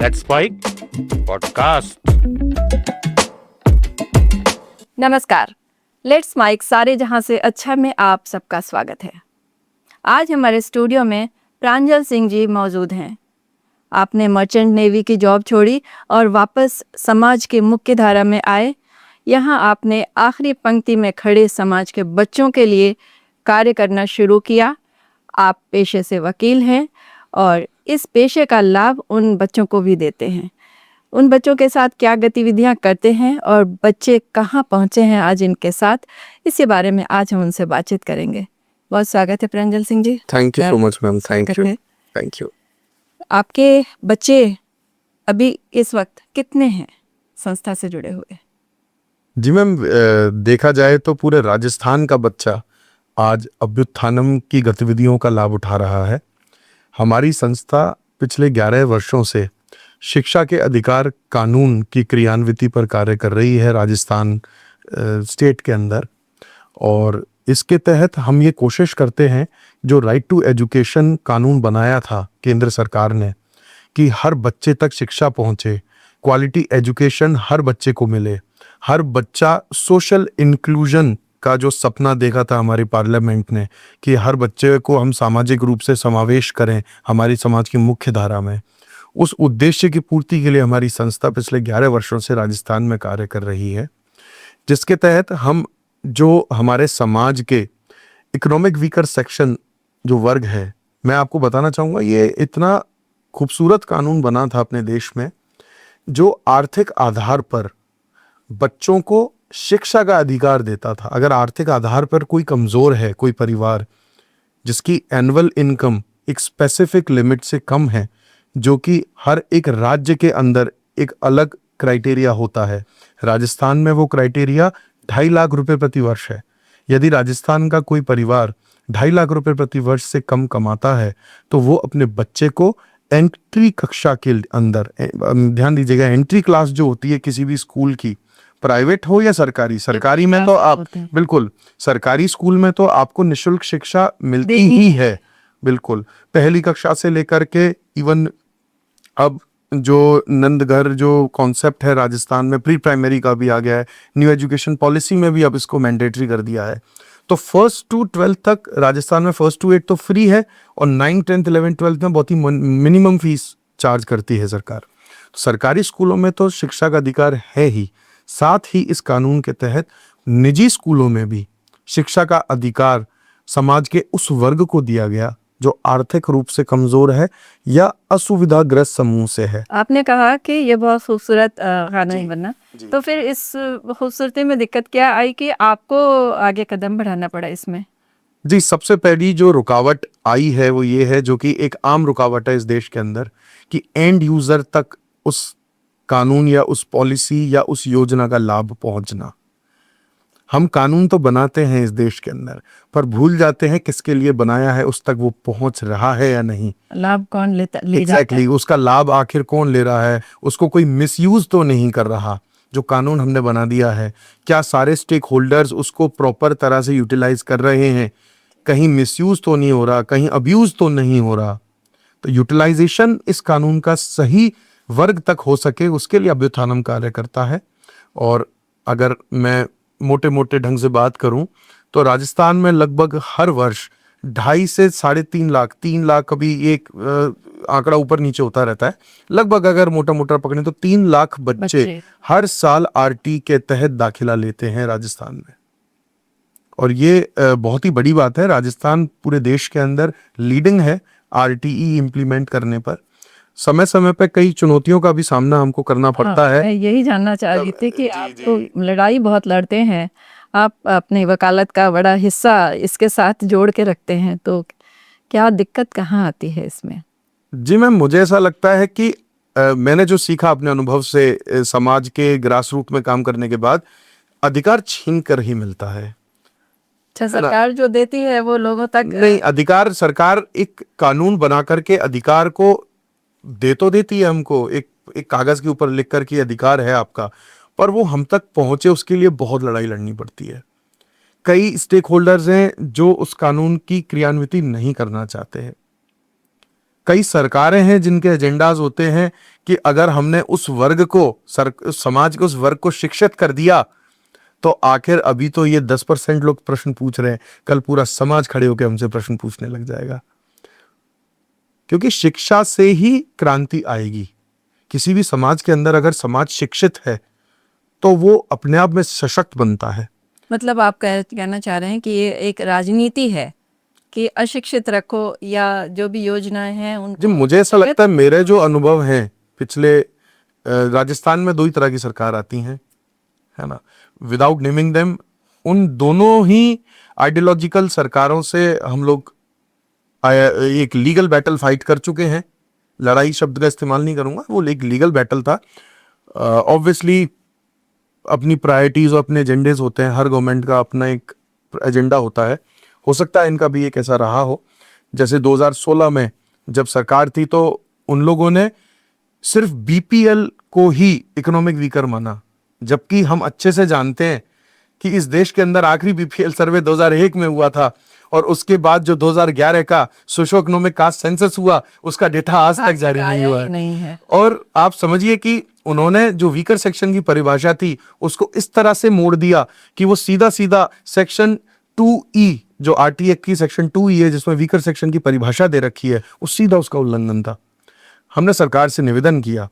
Let's spike podcast. नमस्कार, let's mic सारे जहां से अच्छा में आप सबका स्वागत है। आज हमारे स्टूडियो में प्रांजल सिंह जी मौजूद हैं। आपने मर्चेंट नेवी की जॉब छोड़ी और वापस समाज की मुख्य धारा में आए। यहाँ आपने आखिरी पंक्ति में खड़े समाज के बच्चों के लिए कार्य करना शुरू किया। आप पेशे से वकील हैं और इस पेशे का लाभ उन बच्चों को भी देते हैं। उन बच्चों के साथ क्या गतिविधियां करते हैं और बच्चे कहाँ पहुँचे हैं आज इनके साथ, इसी बारे में आज हम उनसे बातचीत करेंगे। बहुत स्वागत है Pranjal Singh ji. Thank you so much ma'am. Thank you. आपके बच्चे अभी इस वक्त कितने हैं संस्था से जुड़े हुए? जी मैम, देखा जाए तो पूरे राजस्थान का बच्चा आज अभ्युत्थानम की गतिविधियों का लाभ उठा रहा है। हमारी संस्था पिछले 11 वर्षों से शिक्षा के अधिकार कानून की क्रियान्विति पर कार्य कर रही है राजस्थान स्टेट के अंदर, और इसके तहत हम ये कोशिश करते हैं, जो राइट टू एजुकेशन कानून बनाया था केंद्र सरकार ने, कि हर बच्चे तक शिक्षा पहुंचे, क्वालिटी एजुकेशन हर बच्चे को मिले, हर बच्चा सोशल इंक्लूजन का जो सपना देखा था हमारी पार्लियामेंट ने, कि हर बच्चे को हम सामाजिक रूप से समावेश करें हमारी समाज की मुख्य धारा में, उस उद्देश्य की पूर्ति के लिए हमारी संस्था पिछले 11 वर्षों से राजस्थान में कार्य कर रही है। जिसके तहत हम जो हमारे समाज के इकोनॉमिक वीकर सेक्शन जो वर्ग है, मैं आपको बताना चाहूँगा, ये इतना खूबसूरत कानून बना था अपने देश में, जो आर्थिक आधार पर बच्चों को शिक्षा का अधिकार देता था। अगर आर्थिक आधार पर कोई कमज़ोर है, कोई परिवार जिसकी एनुअल इनकम एक स्पेसिफिक लिमिट से कम है, जो कि हर एक राज्य के अंदर एक अलग क्राइटेरिया होता है। राजस्थान में वो क्राइटेरिया 2.5 लाख रुपए प्रति वर्ष है। यदि राजस्थान का कोई परिवार 2.5 लाख रुपए प्रति वर्ष से कम कमाता है, तो वो अपने बच्चे को एंट्री कक्षा के अंदर, ध्यान दीजिएगा, एंट्री क्लास जो होती है किसी भी स्कूल की, प्राइवेट हो या सरकारी में तो आप बिल्कुल, सरकारी स्कूल में तो आपको निःशुल्क शिक्षा मिलती ही है। बिल्कुल, पहली कक्षा से लेकर के इवन अब जो नंदघर जो कॉन्सेप्ट है राजस्थान में, प्री प्राइमरी का भी आ गया है, न्यू एजुकेशन पॉलिसी में भी अब इसको मैंडेटरी कर दिया है। तो 1st to 12th तक राजस्थान में 1st to 8 तो फ्री है, और 9th, 10th, 11th, 12th में बहुत ही मिनिमम फीस चार्ज करती है सरकार। तो सरकारी स्कूलों में तो शिक्षा का अधिकार है ही, साथ ही इस कानून के तहत निजी स्कूलों में भी शिक्षा का अधिकार समाज के उस वर्ग को दिया गया जो आर्थिक रूप से कमजोर है या असुविधाग्रस्त समूह से है। आपने कहा कि ये बहुत खूबसूरत कानून बना, तो फिर इस खूबसूरती में दिक्कत क्या आई कि आपको आगे कदम बढ़ाना पड़ा इसमें? जी, सबसे पहली जो रुकावट आई है वो ये है, जो कि एक आम रुकावट है इस देश के अंदर, कि एंड यूजर तक उस कानून या उस पॉलिसी या उस योजना का लाभ पहुंचना। हम कानून तो बनाते हैं इस देश के अंदर, पर भूल जाते हैं किसके लिए बनाया है, उस तक वो पहुंच रहा है या नहीं, लाभ कौन ले एग्जैक्टली उसका लाभ आखिर कौन ले रहा है, उसको कोई मिसयूज तो नहीं कर रहा। जो कानून हमने बना दिया है, क्या सारे स्टेक होल्डर्स उसको प्रॉपर तरह से यूटिलाइज कर रहे हैं, कहीं मिसयूज तो नहीं हो रहा, कहीं अब्यूज तो नहीं हो रहा। तो यूटिलाइजेशन इस कानून का सही वर्ग तक हो सके, उसके लिए अभ्युत्थानम कार्य करता है। और अगर मैं मोटे मोटे ढंग से बात करूं, तो राजस्थान में लगभग हर वर्ष 2.5 से 3.5 लाख, 3 लाख, कभी एक आंकड़ा ऊपर नीचे होता रहता है, लगभग अगर मोटा मोटा पकड़े तो 3 लाख बच्चे हर साल आरटी के तहत दाखिला लेते हैं राजस्थान में। और ये बहुत ही बड़ी बात है। राजस्थान पूरे देश के अंदर लीडिंग है आरटीई इम्प्लीमेंट करने पर। समय समय पे कई चुनौतियों का भी सामना हमको करना पड़ता है। मैं यही जानना चाह रही थी कि आप तो लड़ाई बहुत लड़ते हैं, आप अपनी वकालत का बड़ा हिस्सा इसके साथ जोड़ के रखते हैं, तो क्या दिक्कत कहाँ आती है इसमें? जी मैम, मुझे ऐसा लगता है कि मैंने जो सीखा अपने अनुभव से, समाज के ग्रास रूट में काम करने के बाद, अधिकार छीन कर ही मिलता है। अच्छा, सरकार जो देती है वो लोगों तक नहीं, अधिकार सरकार एक कानून बना करके अधिकार को दे तो देती है हमको, एक कागज के ऊपर लिख कर कि अधिकार है आपका, पर वो हम तक पहुंचे उसके लिए बहुत लड़ाई लड़नी पड़ती है। कई स्टेक होल्डर्स हैं जो उस कानून की क्रियान्विति नहीं करना चाहते हैं। कई सरकारें हैं जिनके एजेंडाज होते हैं कि अगर हमने उस वर्ग को समाज के उस वर्ग को शिक्षित कर दिया तो आखिर अभी तो ये 10% लोग प्रश्न पूछ रहे हैं, कल पूरा समाज खड़े होकर हमसे प्रश्न पूछने लग जाएगा। क्योंकि शिक्षा से ही क्रांति आएगी। किसी भी समाज के अंदर अगर समाज शिक्षित है तो वो अपने आप में सशक्त बनता है। मतलब आप कहना चाह रहे हैं कि ये एक राजनीति है कि अशिक्षित रखो या जो भी योजनाएं हैं उन जी, मुझे ऐसा लगता है, मेरे जो अनुभव हैं पिछले राजस्थान में 2 ही तरह की सरकार आती हैं, है ना, विदाउट नेमिंग देम, उन दोनों ही आइडियोलॉजिकल सरकारों से हम लोग एक लीगल बैटल फाइट कर चुके हैं। लड़ाई शब्द का इस्तेमाल नहीं करूंगा, वो एक लीगल बैटल था। ऑब्वियसली अपनी प्रायोरिटीज और अपने एजेंडेज होते हैं, हर गवर्नमेंट का अपना एक एजेंडा होता है। हो सकता है इनका भी एक ऐसा रहा हो। जैसे 2016 में जब सरकार थी तो उन लोगों ने सिर्फ बीपीएल को ही इकोनॉमिक वीकर माना, जबकि हम अच्छे से जानते हैं कि इस देश के अंदर आखिरी बीपीएल सर्वे 2001 में हुआ था और उसके बाद जो 2011 का सोशो इकोनॉमिक कास्ट सेंसस हुआ उसका डेटा आज तक जारी नहीं हुआ है। और आप समझिए कि उन्होंने जो वीकर सेक्शन की परिभाषा थी उसको इस तरह से मोड़ दिया कि वो सीधा सीधा सेक्शन 2E जो आरटीए की सेक्शन 2E है जिसमें वीकर सेक्शन की परिभाषा दे रखी है, वो सीधा उसका उल्लंघन था। हमने सरकार से निवेदन किया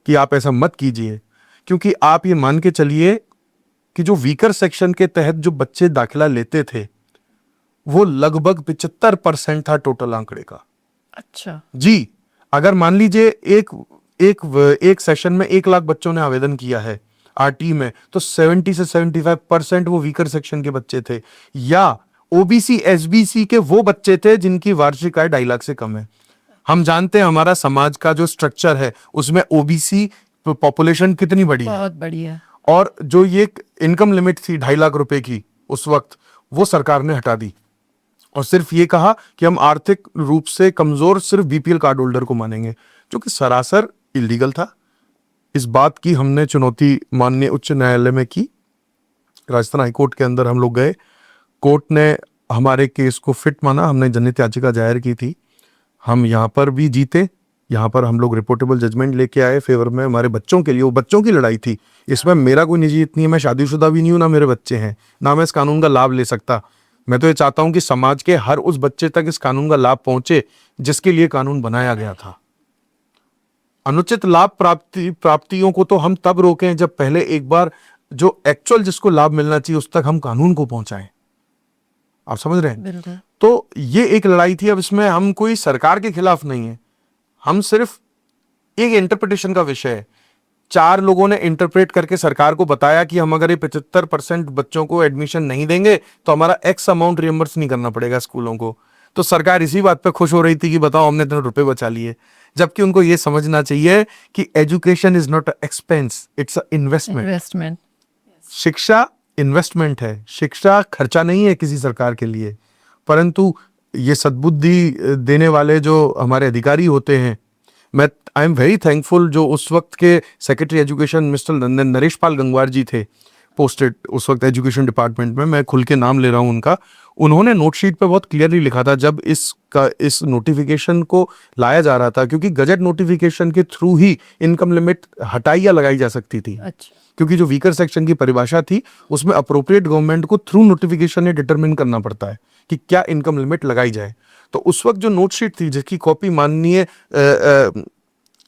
कि आप ऐसा मत कीजिए, क्योंकि आप ये मान के चलिए कि जो वीकर सेक्शन के तहत जो बच्चे दाखिला लेते थे वो लगभग 75% था टोटल आंकड़े का। अच्छा जी, अगर मान लीजिए एक सेशन में 1 लाख बच्चों ने आवेदन किया है आरटी में, तो 70 से 75% वो वीकर सेक्शन के बच्चे थे, या ओबीसी एसबीसी के वो बच्चे थे जिनकी वार्षिक आय 2.5 लाख से कम है। हम जानते हैं हमारा समाज का जो स्ट्रक्चर है उसमें ओबीसी पॉपुलेशन कितनी बड़ी है, बहुत बड़ी है। और जो ये इनकम लिमिट थी 2.5 लाख रुपए की उस वक्त, वो सरकार ने हटा दी और सिर्फ ये कहा कि हम आर्थिक रूप से कमजोर सिर्फ बीपीएल कार्ड होल्डर को मानेंगे, जो कि सरासर इलीगल था। इस बात की हमने चुनौती माननीय उच्च न्यायालय में की। राजस्थान हाईकोर्ट के अंदर हम लोग गए, कोर्ट ने हमारे केस को फिट माना, हमने जनहित याचिका जाहिर की थी, हम यहाँ पर भी जीते। यहाँ पर हम लोग रिपोर्टेबल जजमेंट लेके आए फेवर में हमारे बच्चों के लिए। वो बच्चों की लड़ाई थी, इसमें मेरा कोई निजी हित नहीं है, मैं शादीशुदा भी नहीं हूं, ना मेरे बच्चे हैं, ना मैं इस कानून का लाभ ले सकता। मैं तो ये चाहता हूं कि समाज के हर उस बच्चे तक इस कानून का लाभ पहुंचे जिसके लिए कानून बनाया गया था। अनुचित लाभ प्राप्तियों को तो हम तब रोकें जब पहले एक बार जो एक्चुअल जिसको लाभ मिलना चाहिए उस तक हम कानून को पहुंचाएं। आप समझ रहे हैं? तो ये एक लड़ाई थी। अब इसमें हम कोई सरकार के खिलाफ नहीं है, हम सिर्फ एक इंटरप्रिटेशन का विषय है। 4 लोगों ने इंटरप्रेट करके सरकार को बताया कि हम अगर ये 75% बच्चों को एडमिशन नहीं देंगे तो हमारा एक्स अमाउंट रियम्बर्स नहीं करना पड़ेगा स्कूलों को। तो सरकार इसी बात पे खुश हो रही थी कि बताओ हमने इतने रुपए बचा लिए, जबकि उनको ये समझना चाहिए कि education is not a expense, it's a investment. शिक्षा इन्वेस्टमेंट है, शिक्षा खर्चा नहीं है किसी सरकार के लिए। परंतु ये सद्बुद्धि देने वाले जो हमारे अधिकारी होते हैं, मैं आई एम वेरी थैंकफुल, जो उस वक्त के secretary education mister Naresh Pal Gangwar जी थे, पोस्टेड उस वक्त एजुकेशन डिपार्टमेंट में, मैं खुल के नाम ले रहा हूं उनका। उन्होंने नोटशीट पे बहुत क्लियरली लिखा था जब इस नोटिफिकेशन को लाया जा रहा था, क्योंकि गजट नोटिफिकेशन के थ्रू ही इनकम लिमिट हटाई या लगाई जा सकती थी। अच्छा। क्योंकि जो वीकर सेक्शन की परिभाषा थी उसमें अप्रोप्रिएट गवर्नमेंट को थ्रू नोटिफिकेशन डिटरमिन करना पड़ता है कि क्या इनकम लिमिट लगाई जाए। तो उस वक्त जो नोटशीट थी जिसकी कॉपी माननीय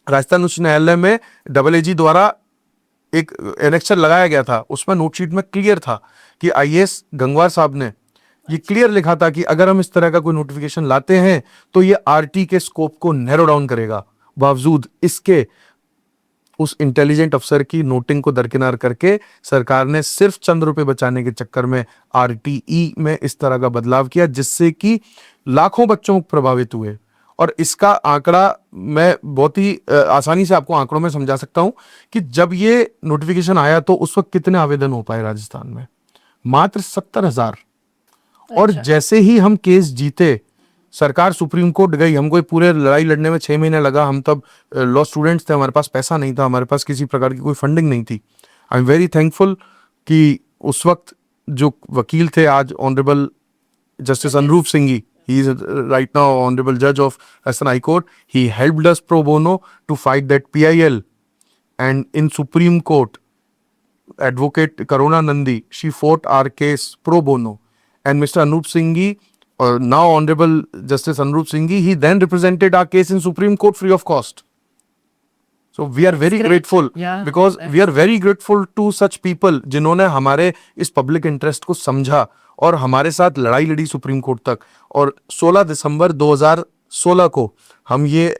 राजस्थान उच्च न्यायालय में AAG द्वारा एक एनेक्सर लगाया गया था, उसमें नोटशीट में क्लियर था कि आईएएस गंगवार साहब ने ये क्लियर लिखा था कि अगर हम इस तरह का कोई नोटिफिकेशन लाते हैं तो ये आरटी के स्कोप को नैरो डाउन करेगा। बावजूद इसके उस इंटेलिजेंट अफसर की नोटिंग को दरकिनार करके सरकार ने सिर्फ चंद रुपए बचाने के चक्कर में आरटीई में इस तरह का बदलाव किया, जिससे कि लाखों बच्चों प्रभावित हुए। और इसका आंकड़ा मैं बहुत ही आसानी से आपको आंकड़ों में समझा सकता हूं कि जब ये नोटिफिकेशन आया तो उस वक्त कितने आवेदन हो पाए राजस्थान में, मात्र 70,000। और जैसे ही हम केस जीते, सरकार सुप्रीम कोर्ट गई, हमको कोई पूरे लड़ाई लड़ने में 6 महीने लगा। हम तब लॉ स्टूडेंट्स थे, हमारे पास पैसा नहीं था, हमारे पास किसी प्रकार की कोई फंडिंग नहीं थी। आई एम वेरी थैंकफुल कि उस वक्त जो वकील थे, आज ऑनरेबल जस्टिस अनुरूप Singh ji, he is right now honorable judge of Assam High Court. He helped us pro bono to fight that PIL, and in Supreme Court, Advocate Karuna Nandi, she fought our case pro bono, and Mr. Anup Singhi, now Honorable Justice Anup Singhi, he then represented our case in Supreme Court free of cost. So we are very grateful, because we are very grateful to such people जिन्होंने हमारे इस public interest को समझा और हमारे साथ लड़ाई लड़ी सुप्रीम कोर्ट तक। और 16 दिसंबर 2016 को हम ये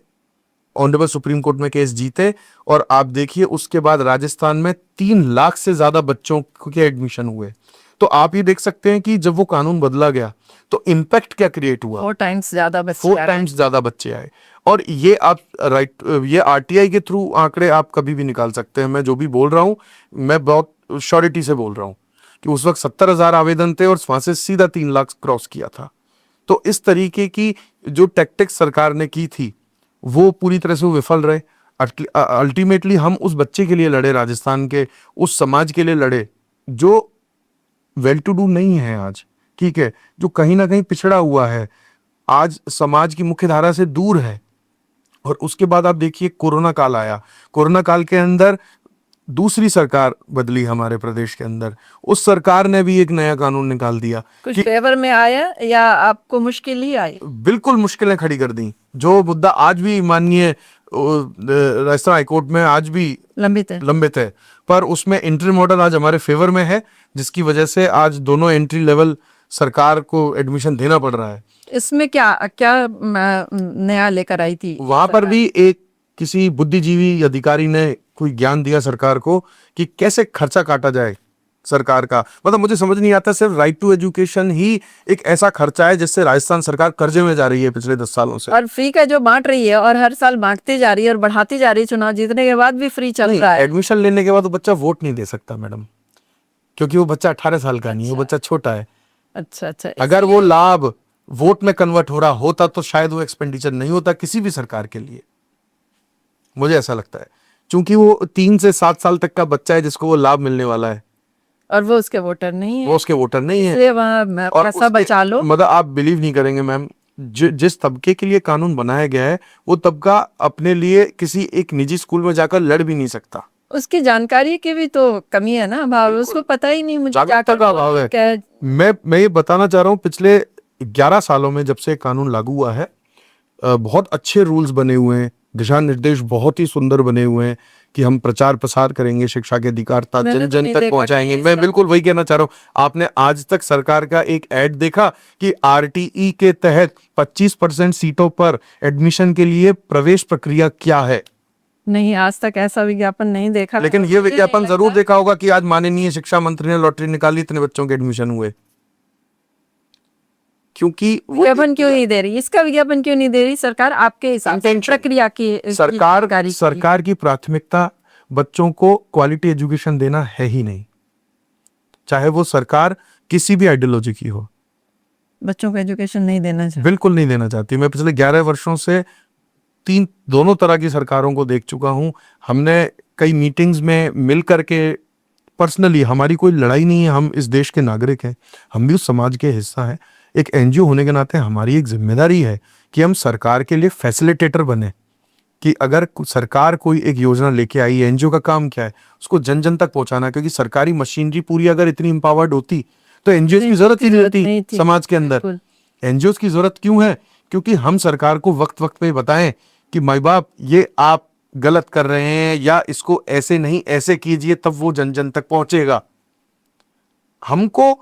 ऑनरेबल सुप्रीम कोर्ट में केस जीते, और आप देखिए उसके बाद राजस्थान में 3 लाख से ज्यादा बच्चों के एडमिशन हुए। तो आप ये देख सकते हैं कि जब वो कानून बदला गया तो इम्पैक्ट क्या क्रिएट हुआ, 4 टाइम्स ज्यादा बच्चे 4 टाइम्स ज्यादा बच्चे आए। और ये आप ये आरटीआई के थ्रू आंकड़े आप कभी भी निकाल सकते हैं। मैं जो भी बोल रहा हूँ मैं बहुत श्योरिटी से बोल रहा हूँ कि उस वक्त 70,000 आवेदन थे और वहां से सीधा 3 लाख क्रॉस किया था। तो इस तरीके की जो टैक्टिक्स सरकार ने की थी वो पूरी तरह से विफल रहे। अल्टीमेटली हम उस बच्चे के लिए लड़े, राजस्थान के उस समाज के लिए लड़े जो वेल टू डू नहीं है आज, ठीक है, जो कहीं ना कहीं पिछड़ा हुआ है, आज समाज की मुख्य धारा से दूर है। और उसके बाद आप देखिए कोरोना काल आया, कोरोना काल के अंदर दूसरी सरकार बदली हमारे प्रदेश के अंदर, उस सरकार ने भी एक नया कानून निकाल दिया। कुछ फेवर में आया या आपको मुश्किल ही आई? बिल्कुल मुश्किलें खड़ी कर दी। जो मुद्दा आज भी माननीय राजस्थान हाईकोर्ट में आज भी लंबित है, पर उसमें एंट्री मॉडल आज हमारे फेवर में है, जिसकी वजह से आज दोनों एंट्री लेवल सरकार को एडमिशन देना पड़ रहा है। इसमें क्या क्या नया लेकर आई थी? वहां पर भी एक किसी बुद्धिजीवी अधिकारी ने कोई ज्ञान दिया सरकार को कि कैसे खर्चा काटा जाए सरकार का। मतलब मुझे समझ नहीं आता, सिर्फ राइट टू एजुकेशन ही एक ऐसा खर्चा है जिससे राजस्थान सरकार कर्जे में जा रही है पिछले 10 सालों से। और फ्री का जो बांट रही है और हर साल बांटती जा रही है और बढ़ाती जा रही है, चुनाव जीतने के बाद भी फ्री चल रहा है। एडमिशन लेने के बाद वो बच्चा वोट नहीं दे सकता मैडम, क्योंकि वो बच्चा 18 साल का नहीं है, वो बच्चा छोटा है। अच्छा। अगर वो लाभ वोट में कन्वर्ट हो रहा होता तो शायद वो एक्सपेंडिचर नहीं होता किसी भी सरकार के लिए, मुझे ऐसा लगता है। क्योंकि वो 3 से 7 साल तक का बच्चा है जिसको वो लाभ मिलने वाला है, और वो उसके वोटर नहीं है, वो उसके वोटर नहीं है। इसलिए वहाँ पैसा बचा लो। मतलब आप बिलीव नहीं करेंगे मैम, जिस तबके के लिए कानून बनाया गया है वो तबका अपने लिए किसी एक निजी स्कूल में जाकर लड़ भी नहीं सकता। उसकी जानकारी की भी तो कमी है ना भाव, उसको पता ही नहीं। मुझे जागरूकता का अभाव है। मैं ये बताना चाह रहा हूँ, पिछले 11 सालों में जब से कानून लागू हुआ है बहुत अच्छे रूल्स बने हुए हैं, दिशा निर्देश बहुत ही सुंदर बने हुए हैं कि हम प्रचार प्रसार करेंगे, शिक्षा के अधिकार जन जन तक पहुंचाएंगे। मैं बिल्कुल वही कहना चाह रहा हूँ। आपने आज तक सरकार का एक ऐड देखा कि आरटीई के तहत 25% सीटों पर एडमिशन के लिए प्रवेश प्रक्रिया क्या है? नहीं, आज तक ऐसा विज्ञापन नहीं देखा। लेकिन ये विज्ञापन जरूर देखा होगा कि आज माननीय शिक्षा मंत्री ने लॉटरी निकाली, इतने बच्चों के एडमिशन हुए। क्योंकि विज्ञापन क्यों नहीं दे रही? इसका विज्ञापन क्यों नहीं दे रही सरकार आपके हिसाब से? प्रक्रिया की सरकार की प्राथमिकता बच्चों को क्वालिटी एजुकेशन देना है ही नहीं, चाहे वो सरकार किसी भी आइडियोलॉजी की हो। बच्चों को एजुकेशन नहीं देना चाहती, बिल्कुल नहीं देना चाहती। मैं पिछले 11 वर्षों से दोनों तरह की सरकारों को देख चुका हूं। हमने कई मीटिंग्स में मिल करके पर्सनली, हमारी कोई लड़ाई नहीं है, हम इस देश के नागरिक हैं, हम भी उस समाज के हिस्सा हैं। एक एनजीओ होने के नाते हमारी एक जिम्मेदारी है कि हम सरकार के लिए फैसिलिटेटर बने, कि अगर सरकार कोई एक योजना लेके आई, एनजीओ का काम क्या है, उसको जन जन तक पहुंचाना। क्योंकि सरकारी मशीनरी पूरी अगर इतनी एम्पावर्ड होती तो एनजीओ की जरूरत ही नहीं थी समाज के अंदर। एनजीओ की जरूरत क्यों है? क्योंकि हम सरकार को वक्त वक्त पे बताएं कि माई बाप ये आप गलत कर रहे हैं, या इसको ऐसे नहीं ऐसे कीजिए, तब वो जन जन तक पहुंचेगा। हमको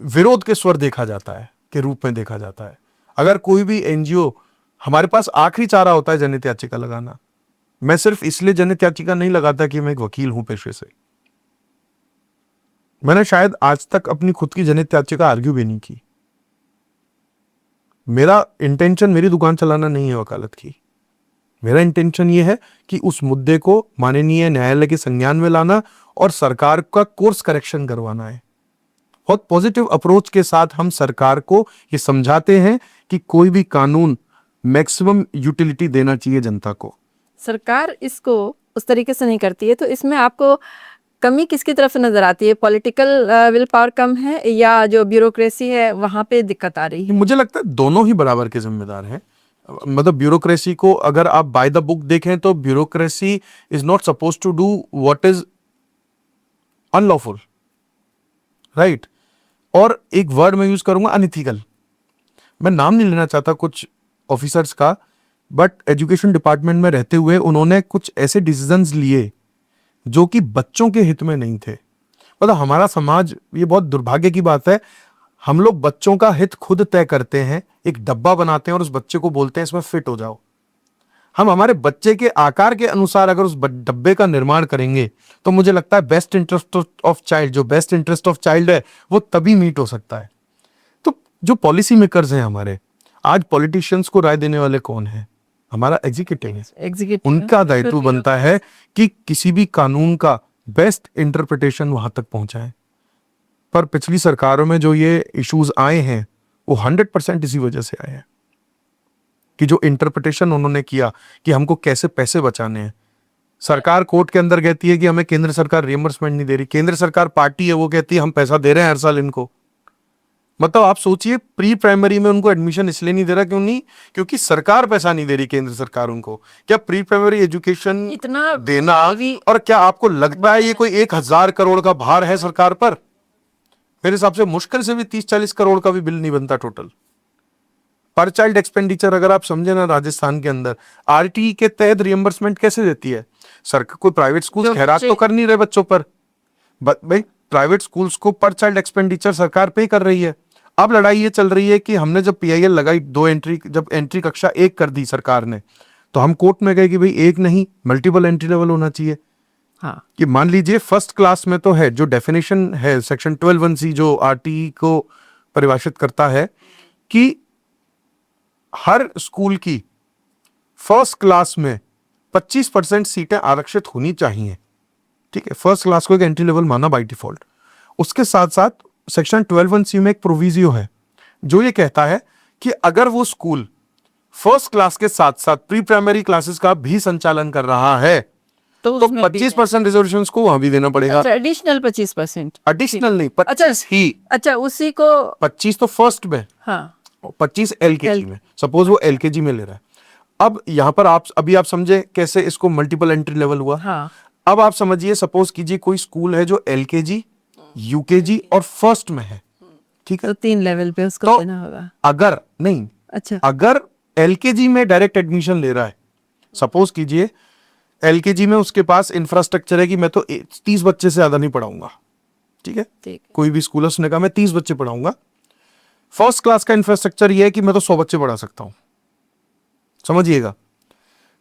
विरोध के स्वर देखा जाता है, के रूप में देखा जाता है। अगर कोई भी एनजीओ, हमारे पास आखिरी चारा होता है जनहित याचिका लगाना। मैं सिर्फ इसलिए जनहित याचिका नहीं लगाता कि मैं एक वकील हूं पेशे से। मैंने शायद आज तक अपनी खुद की जनहित याचिका आर्ग्यू भी नहीं की। मेरा इंटेंशन मेरी दुकान चलाना नहीं है वकालत की। मेरा इंटेंशन ये है कि उस मुद्दे को माननीय न्यायालय के संज्ञान में लाना और सरकार का कोर्स करेक्शन करवाना है। बहुत पॉजिटिव अप्रोच के साथ हम सरकार को ये समझाते हैं कि कोई भी कानून मैक्सिमम यूटिलिटी देना चाहिए जनता को। सरकार इसको उस तरीके से नहीं करती है, तो इसमें आपको कमी किसकी तरफ से नजर आती है? पॉलिटिकल विल पावर कम है या जो ब्यूरोक्रेसी है वहां पे दिक्कत आ रही है? मुझे लगता है दोनों ही बराबर के जिम्मेदार हैं। मतलब ब्यूरोक्रेसी को अगर आप बाय द बुक देखें तो bureaucracy is not suppose to do what is unlawful, right. और एक वर्ड मैं यूज करूंगा, अनइथिकल। मैं नाम नहीं लेना चाहता कुछ ऑफिसर्स का, बट एजुकेशन डिपार्टमेंट में रहते हुए उन्होंने कुछ ऐसे डिसीजंस लिए जो कि बच्चों के हित में नहीं थे। मतलब हमारा समाज, ये बहुत दुर्भाग्य की बात है, हम लोग बच्चों का हित खुद तय करते हैं, एक डब्बा बनाते हैं और उस बच्चे को बोलते हैं इसमें फिट हो जाओ। हम हमारे बच्चे के आकार के अनुसार अगर उस डब्बे का निर्माण करेंगे तो मुझे लगता है बेस्ट इंटरेस्ट ऑफ चाइल्ड, जो बेस्ट इंटरेस्ट ऑफ चाइल्ड है वो तभी मीट हो सकता है। तो जो पॉलिसी मेकर्स हैं हमारे, आज पॉलिटिशियंस को राय देने वाले कौन है? हमारा एग्जीक्यूटिव है। एग्जीक्यूटिव उनका दायित्व बनता है कि किसी भी कानून का बेस्ट इंटरप्रिटेशन वहां तक पहुंचाए। पर पिछली सरकारों में जो ये इश्यूज आए हैं वो 100% इसी वजह से आए हैं कि जो इंटरप्रिटेशन उन्होंने किया कि हमको कैसे पैसे बचाने हैं। सरकार कोर्ट के अंदर कहती है कि हमें केंद्र सरकार रियम्बर्समेंट नहीं दे रही, केंद्र सरकार पार्टी है वो कहती है हम पैसा दे रहे हैं हर साल इनको। मतलब आप सोचिए, प्री प्राइमरी में उनको एडमिशन इसलिए नहीं दे रहा क्यों नहीं, क्योंकि सरकार पैसा नहीं दे रही, केंद्र सरकार उनको। क्या प्री प्राइमरी एजुकेशन इतना देना, और क्या आपको लगता है ये कोई 1,000 करोड़ का भार है सरकार पर? मेरे हिसाब से मुश्किल से भी 30-40 करोड़ का भी बिल नहीं बनता टोटल पर चाइल्ड एक्सपेंडिचर। अगर आप समझे ना, राजस्थान के अंदर आरटीई के तहत रियम्बर्समेंट कैसे देती है सरकार? कोई प्राइवेट स्कूल खैरात तो कर नहीं रहे बच्चों पर, भाई प्राइवेट स्कूल्स को पर चाइल्ड एक्सपेंडिचर सरकार पे कर रही है। अब लड़ाई ये चल रही है कि हमने जब पीआईएल लगाई, जब एंट्री कक्षा 1 कर दी सरकार ने, तो हम कोर्ट में गए कि भाई 1 नहीं मल्टीपल एंट्री लेवल होना चाहिए। हाँ, कि मान लीजिए फर्स्ट क्लास में तो है, जो डेफिनेशन है सेक्शन 12(1)(c) जो आरटीई को परिभाषित करता है कि हर स्कूल की फर्स्ट क्लास में 25% सीटें आरक्षित होनी चाहिए। ठीक है, फर्स्ट क्लास को एक एंट्री लेवल माना बाय डिफॉल्ट। उसके साथ साथ सेक्शन 12(1)(c) में एक प्रोविजियो है जो ये कहता है कि अगर वो स्कूल फर्स्ट क्लास के साथ साथ प्री प्राइमरी क्लासेस का भी संचालन कर रहा है तो उसमें भी 25% रिजर्वेशन को वहां भी देना पड़ेगा। एडिशनल 25%? एडिशनल नहीं, 25 ही। अच्छा, उसी को 25 तो फर्स्ट में, हाँ, 25 एलकेजी में। सपोज वो एलकेजी में ले रहा है। अब यहां पर आप समझे कैसे इसको मल्टीपल एंट्री लेवल हुआ। हाँ, अब आप समझिए, सपोज कीजिए कोई स्कूल है जो एलकेजी, यूकेजी और फर्स्ट में है, ठीक है, तो 3 लेवल पे उसको तो देना होगा। अगर नहीं, अच्छा, अगर एलकेजी में डायरेक्ट एडमिशन ले रहा है, सपोज कीजिए एलकेजी में उसके पास इंफ्रास्ट्रक्चर है कि मैं तो 30 बच्चे से ज्यादा नहीं पढ़ाऊंगा, ठीक है, ठीक। कोई भी स्कूल उसने कहा मैं 30 बच्चे पढ़ाऊंगा। फर्स्ट क्लास का इंफ्रास्ट्रक्चर ये है कि मैं तो 100 बच्चे पढ़ा सकता हूं, समझिएगा।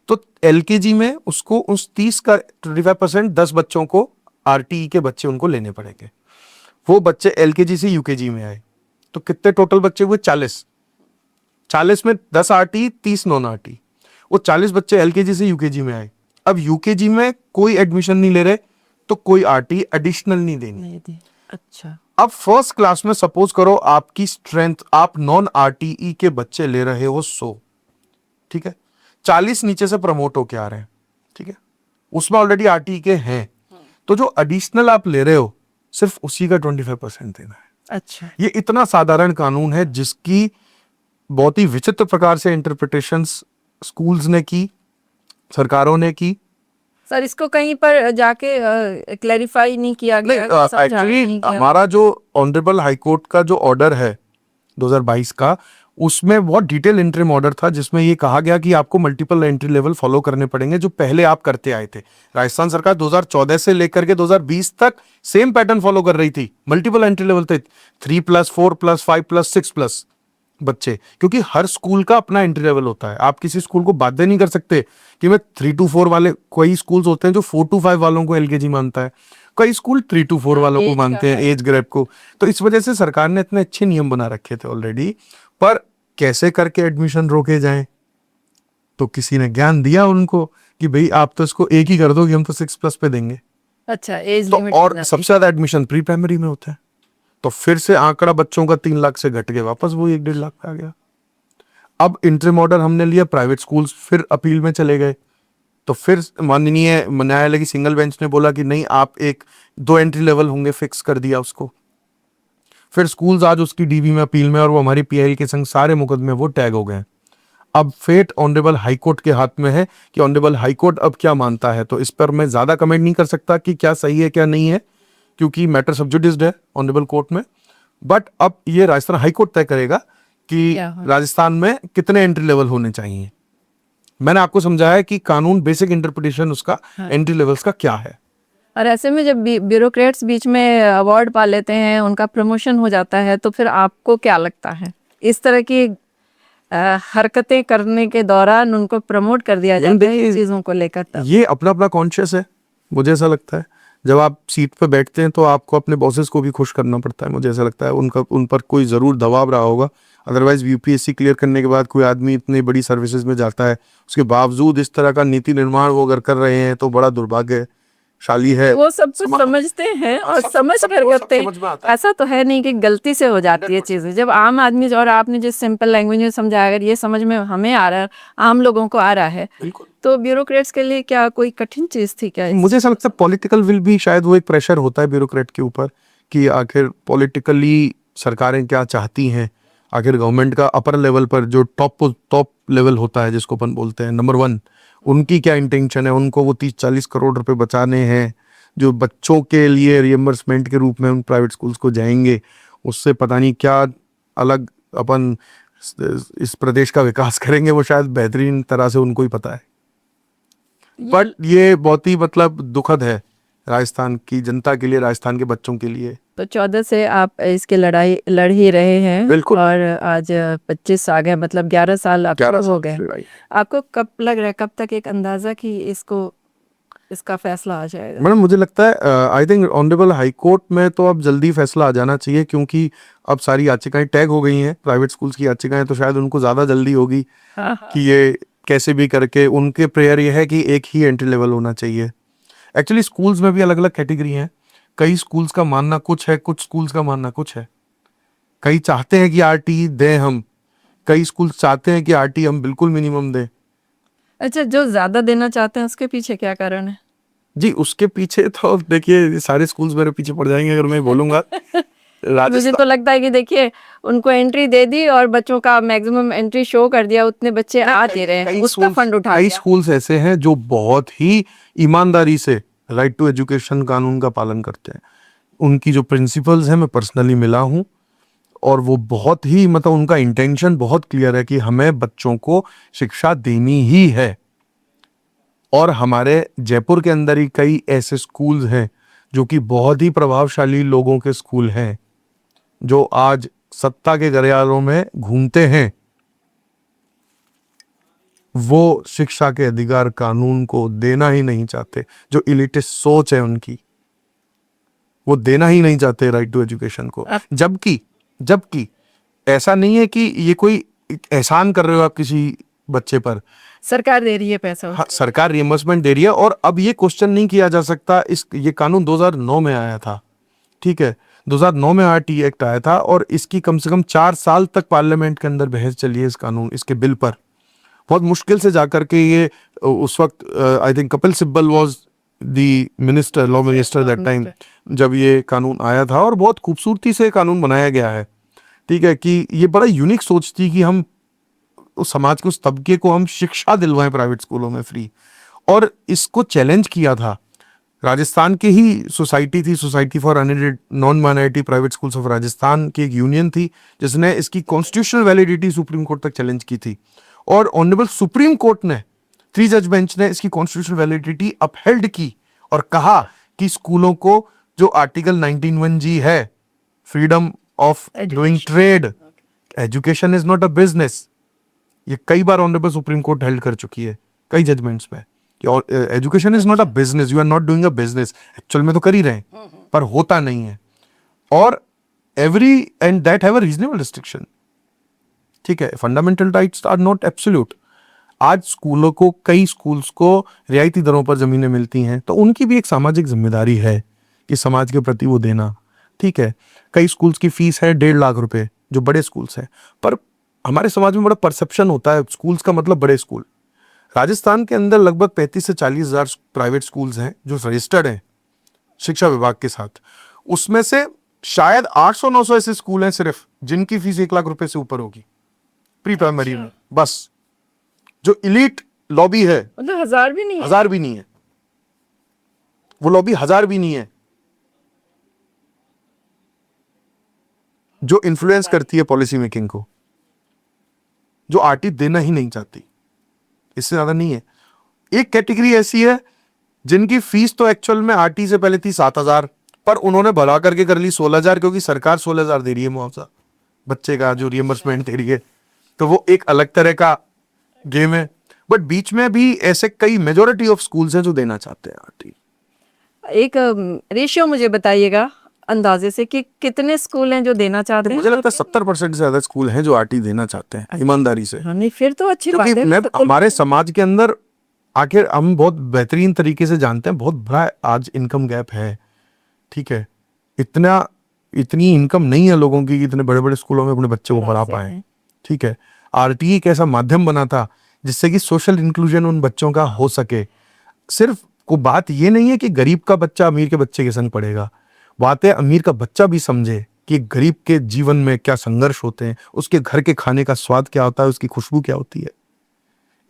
तो एलकेजी में उसको उस 30 का 25% 10 बच्चों को आरटीई के बच्चे उनको लेने पड़ेंगे। वो बच्चे एलकेजी से यूकेजी में आए तो कितने टोटल बच्चे हुए? 40 में 10 आरटी, 30 नॉन आरटी। वो 40 बच्चे एलकेजी से यूकेजी में आए। अब यूकेजी में कोई एडमिशन नहीं ले रहे तो कोई आरटी एडिशनल नहीं देनी। नहीं दी। अच्छा, अब फर्स्ट क्लास में सपोज करो आपकी स्ट्रेंथ, आप नॉन आरटीई के बच्चे ले रहे हो 100, ठीक है, 40 नीचे से प्रमोट होके आ रहे हैं, ठीक है, उसमें ऑलरेडी आरटीई के हैं, तो जो एडिशनल आप ले रहे हो सिर्फ उसी का 25% देना है। अच्छा, ये इतना साधारण कानून है जिसकी बहुत ही विचित्र प्रकार से इंटरप्रिटेशंस स्कूल्स ने की, सरकारों ने की। सर इसको कहीं पर जाके क्लैरिफाई नहीं किया गया? एक्चुअली हमारा जो ऑनरेबल हाई कोर्ट का जो ऑर्डर है 2022 का, उसमें बहुत डिटेल इंटरिम ऑर्डर था जिसमें ये कहा गया कि आपको मल्टीपल एंट्री लेवल फॉलो करने पड़ेंगे जो पहले आप करते आए थे। राजस्थान सरकार 2014 से लेकर के 2020 तक सेम पैटर्न फॉलो कर रही थी। मल्टीपल एंट्री लेवल थे 3+, 4+, 5+, 6+ बच्चे, क्योंकि हर स्कूल का अपना एंट्री लेवल होता है। आप किसी स्कूल को बाध्य नहीं कर सकते कि मैं 3 to 4 वाले, कोई स्कूल्स होते हैं जो 4 to 5 वालों को एलकेजी मानता है, कई स्कूल 3 to 4 वालों को मानते हैं, एज ग्रेप को। तो इस वजह से सरकार ने इतने अच्छे नियम बना रखे थे ऑलरेडी, पर कैसे करके एडमिशन रोके जाएं, तो किसी ने ज्ञान दिया उनको कि भाई आप तो इसको एक ही कर दो कि हम तो 6+ पे देंगे। अच्छा, एज तो लिमिट। और सबसे ज्यादा एडमिशन प्री प्राइमरी में होता है, तो फिर से आंकड़ा बच्चों का 3 लाख से घट के वापस वो 1-1.5 लाख पे आ गया। अब इंटरिम ऑर्डर हमने लिया, प्राइवेट स्कूल्स फिर अपील में चले गए तो फिर माननीय न्यायालय की सिंगल बेंच ने बोला कि नहीं, आप एक 2 एंट्री लेवल होंगे, फिक्स कर दिया उसको। फिर स्कूल्स आज उसकी डीवी में, अपील में, और वो हमारी पीआईएल के संग सारे मुकदमे वो टैग हो गए। अब फेट ऑनरेबल हाई कोर्ट के हाथ में है कि ऑनरेबल हाई कोर्ट अब क्या मानता है। तो इस पर मैं ज्यादा कमेंट नहीं कर सकता कि क्या सही है क्या नहीं है, क्योंकि मैटर सब जुडिस्ड है ऑनरेबल कोर्ट में। बट अब ये राजस्थान हाई कोर्ट तय करेगा कि क्या हो? राजस्थान में कितने एंट्री लेवल होने चाहिए। मैंने आपको समझाया कि कानून बेसिक इंटरप्रिटेशन उसका एंट्री लेवल्स का क्या है। और ऐसे में जब ब्यूरोक्रेट्स बीच में अवार्ड पा लेते हैं, उनका प्रमोशन हो जाता है, तो फिर आपको क्या लगता है इस तरह की हरकतें करने के दौरान उनको प्रमोट कर दिया जाता है चीजों को लेकर? तब ये अपना अपना कॉन्शियस है, मुझे ऐसा लगता है। जब आप सीट पे बैठते हैं तो आपको अपने बॉसेस को भी खुश करना पड़ता है, मुझे ऐसा लगता है। उन पर कोई ज़रूर दबाव रहा होगा, अदरवाइज यूपीएससी क्लियर करने के बाद कोई आदमी इतनी बड़ी सर्विसेज में जाता है, उसके बावजूद इस तरह का नीति निर्माण वो अगर कर रहे हैं तो बड़ा दुर्भाग्यशाली है। वो सब कुछ समझते हैं और समझ कर करते हैं। ऐसा तो है नहीं कि गलती से हो जाती है चीजें। जब आम आदमी, और आपने जिस सिंपल लैंग्वेज में समझाया, अगर ये समझ में हमें आ रहा है, आम लोगों को आ रहा है, तो ब्यूरोक्रेट्स के लिए क्या कोई कठिन चीज थी क्या? मुझे ऐसा लगता है पॉलिटिकल विल भी, शायद वो एक प्रेशर होता है ब्यूरोक्रेट के ऊपर कि आखिर पॉलिटिकली सरकारें क्या चाहती हैं। आखिर गवर्नमेंट का अपर लेवल पर जो टॉप लेवल होता है, जिसको अपन बोलते हैं नंबर 1, उनकी क्या इंटेंशन है। उनको वो 30-40 करोड़ रुपए बचाने हैं जो बच्चों के लिए रियम्बर्समेंट के रूप में उन प्राइवेट स्कूल्स को जाएंगे। उससे पता नहीं क्या अलग अपन इस प्रदेश का विकास करेंगे, वो शायद बेहतरीन तरह से उनको ही पता है। बट ये बहुत ही मतलब दुखद है राजस्थान की जनता के लिए, राजस्थान के बच्चों के लिए। तो 14 से आप इसके लड़ाई लड़ ही रहे हैं। बिल्कुल। और आज 25 आ गए, मतलब 11 साल आपको हो गए। आपको कब लग रहा है, कब तक एक अंदाजा कि इसका फैसला आ जाएगा? मैडम मुझे लगता है I think honourable high court में तो अब जल्दी फैसला आ जाना चाहिए, क्योंकि अब सारी याचिकाएं टैग हो गई हैं, प्राइवेट स्कूल्स की याचिकाएं, तो शायद उनको ज्यादा जल्दी होगी कि ये कैसे भी करके। उनके प्रेयर ये है कि एक ही एंट्री लेवल होना चाहिए। एक्चुअली स्कूल्स में भी अलग अलग कैटेगरी हैं। कई स्कूल्स का मानना कुछ है, कुछ स्कूल्स का मानना कुछ है। कई चाहते हैं कि आरटी दें हम, कई स्कूल्स चाहते हैं कि आरटी हम बिल्कुल मिनिमम दें। अच्छा, जो ज्यादा देना चाहते हैं उसके पीछे क्या कारण है? जी, उसके पीछे तो देखिए सारे स्कूल्स मेरे पीछे पड़ जाएंगे अगर मैं बोलूंगा। मुझे तो लगता है कि देखिए, उनको एंट्री दे दी और बच्चों का मैक्सिमम एंट्री शो कर दिया, उतने बच्चे आ दे रहे हैं, उसका फंड उठा कई लिया। स्कूल्स ऐसे हैं जो बहुत ही ईमानदारी से राइट टू एजुकेशन कानून का पालन करते हैं। उनकी जो प्रिंसिपल्स हैं, मैं पर्सनली मिला हूं, और वो बहुत ही मतलब उनका इंटेंशन बहुत क्लियर है कि हमें बच्चों को शिक्षा देनी ही है। और हमारे जयपुर के अंदर ही कई ऐसे स्कूल्स हैं जो कि बहुत ही प्रभावशाली लोगों के स्कूल हैं, जो आज सत्ता के गलियारों में घूमते हैं। वो शिक्षा के अधिकार कानून को देना ही नहीं चाहते। जो इलिटिस्ट सोच है उनकी, वो देना ही नहीं चाहते राइट टू एजुकेशन को। जबकि ऐसा नहीं है कि ये कोई एहसान कर रहे हो आप किसी बच्चे पर। सरकार दे रही है पैसा। हाँ, सरकार रियम्बर्समेंट दे रही है। और अब ये क्वेश्चन नहीं किया जा सकता। ये कानून 2009 में आया था, ठीक है, 2009 में आरटी एक्ट आया था, और इसकी कम से कम 4 साल तक पार्लियामेंट के अंदर बहस चली है इसके बिल पर। बहुत मुश्किल से जाकर के ये उस वक्त I think Kapil Sibal was the minister, law minister that time, जब ये कानून आया था। और बहुत खूबसूरती से कानून बनाया गया है, ठीक है, कि ये बड़ा यूनिक सोच थी कि हम उस समाज के उस तबके को हम शिक्षा दिलवाएं प्राइवेट स्कूलों में फ्री। और इसको चैलेंज किया था राजस्थान की ही सोसाइटी थी, society for unaided non minority private schools of Rajasthan की एक यूनियन थी, जिसने इसकी कॉन्स्टिट्यूशनल वैलिडिटी सुप्रीम कोर्ट तक चैलेंज की थी। और ऑनरेबल सुप्रीम कोर्ट ने 3 जज बेंच ने इसकी कॉन्स्टिट्यूशनल वैलिडिटी अपहेल्ड की और कहा कि स्कूलों को जो आर्टिकल 19(1) है, freedom of doing trade, education is not a business, ये कई बार ऑनरेबल सुप्रीम कोर्ट हेल्ड कर चुकी है कई जजमेंट्स में कि education is not a business, you are not doing a business. Actual में तो कर ही रहे हैं, पर होता नहीं है। और every and that have a reasonable restriction, ठीक है। Fundamental rights are not absolute. आज स्कूलों को, कई स्कूल्स को रियायती दरों पर जमीनें मिलती हैं, तो उनकी भी एक सामाजिक जिम्मेदारी है कि समाज के प्रति वो देना, ठीक है। कई स्कूल्स की फीस है 1.5 लाख रुपए, जो बड़े स्कूल्स हैं, पर हमारे समाज में बड़ा परसेप्शन होता है स्कूल्स का मतलब बड़े स्कूल। राजस्थान के अंदर लगभग 35 से 40 हजार प्राइवेट स्कूल्स हैं जो रजिस्टर्ड हैं शिक्षा विभाग के साथ। उसमें से शायद 800-900 ऐसे स्कूल हैं सिर्फ जिनकी फीस 1 लाख रुपए से ऊपर होगी प्री प्राइमरी में। बस जो इलीट लॉबी है, मतलब 1000 भी नहीं है। 1000 भी नहीं है, वो लॉबी 1000 भी नहीं है जो इन्फ्लुएंस करती है पॉलिसी मेकिंग को, जो आरटी देना ही नहीं चाहती। इससे ज्यादा नहीं है। एक कैटेगरी ऐसी है जिनकी फीस तो एक्चुअल में आरटी से पहले थी 7000, पर उन्होंने भला करके कर ली 16000, क्योंकि सरकार 16000 दे रही है मुआवजा बच्चे का, जो रियम्बर्समेंट दे रही है। तो वो एक अलग तरह का गेम है। बट बीच में भी ऐसे कई मेजोरिटी ऑफ स्कूल्स हैं जो देना चाहते हैं आरटी। एक रेशियो मुझे बताइएगा अंदाजे से कि कितने स्कूल हैं जो देना चाहते हैं। मुझे लगता है 70% से ज्यादा स्कूल हैं जो आरटी देना चाहते हैं ईमानदारी से। हाँ, नहीं फिर तो अच्छी बात क्योंकि है। मैं हमारे समाज के अंदर आखिर हम बहुत बेहतरीन तरीके से जानते हैं बहुत बड़ा आज इनकम गैप है। ठीक है, इतनी इनकम नहीं है लोगों की कि इतने बड़े बड़े स्कूलों में अपने बच्चे को पढ़ा पाए। ठीक है, आरटी एक ऐसा माध्यम बना था जिससे कि सोशल इंक्लूजन उन बच्चों का हो सके। सिर्फ को बात ये नहीं है कि गरीब का बच्चा अमीर के बच्चे के संग पढ़ेगा, बात है अमीर का बच्चा भी समझे कि गरीब के जीवन में क्या संघर्ष होते हैं, उसके घर के खाने का स्वाद क्या होता है, उसकी खुशबू क्या होती है।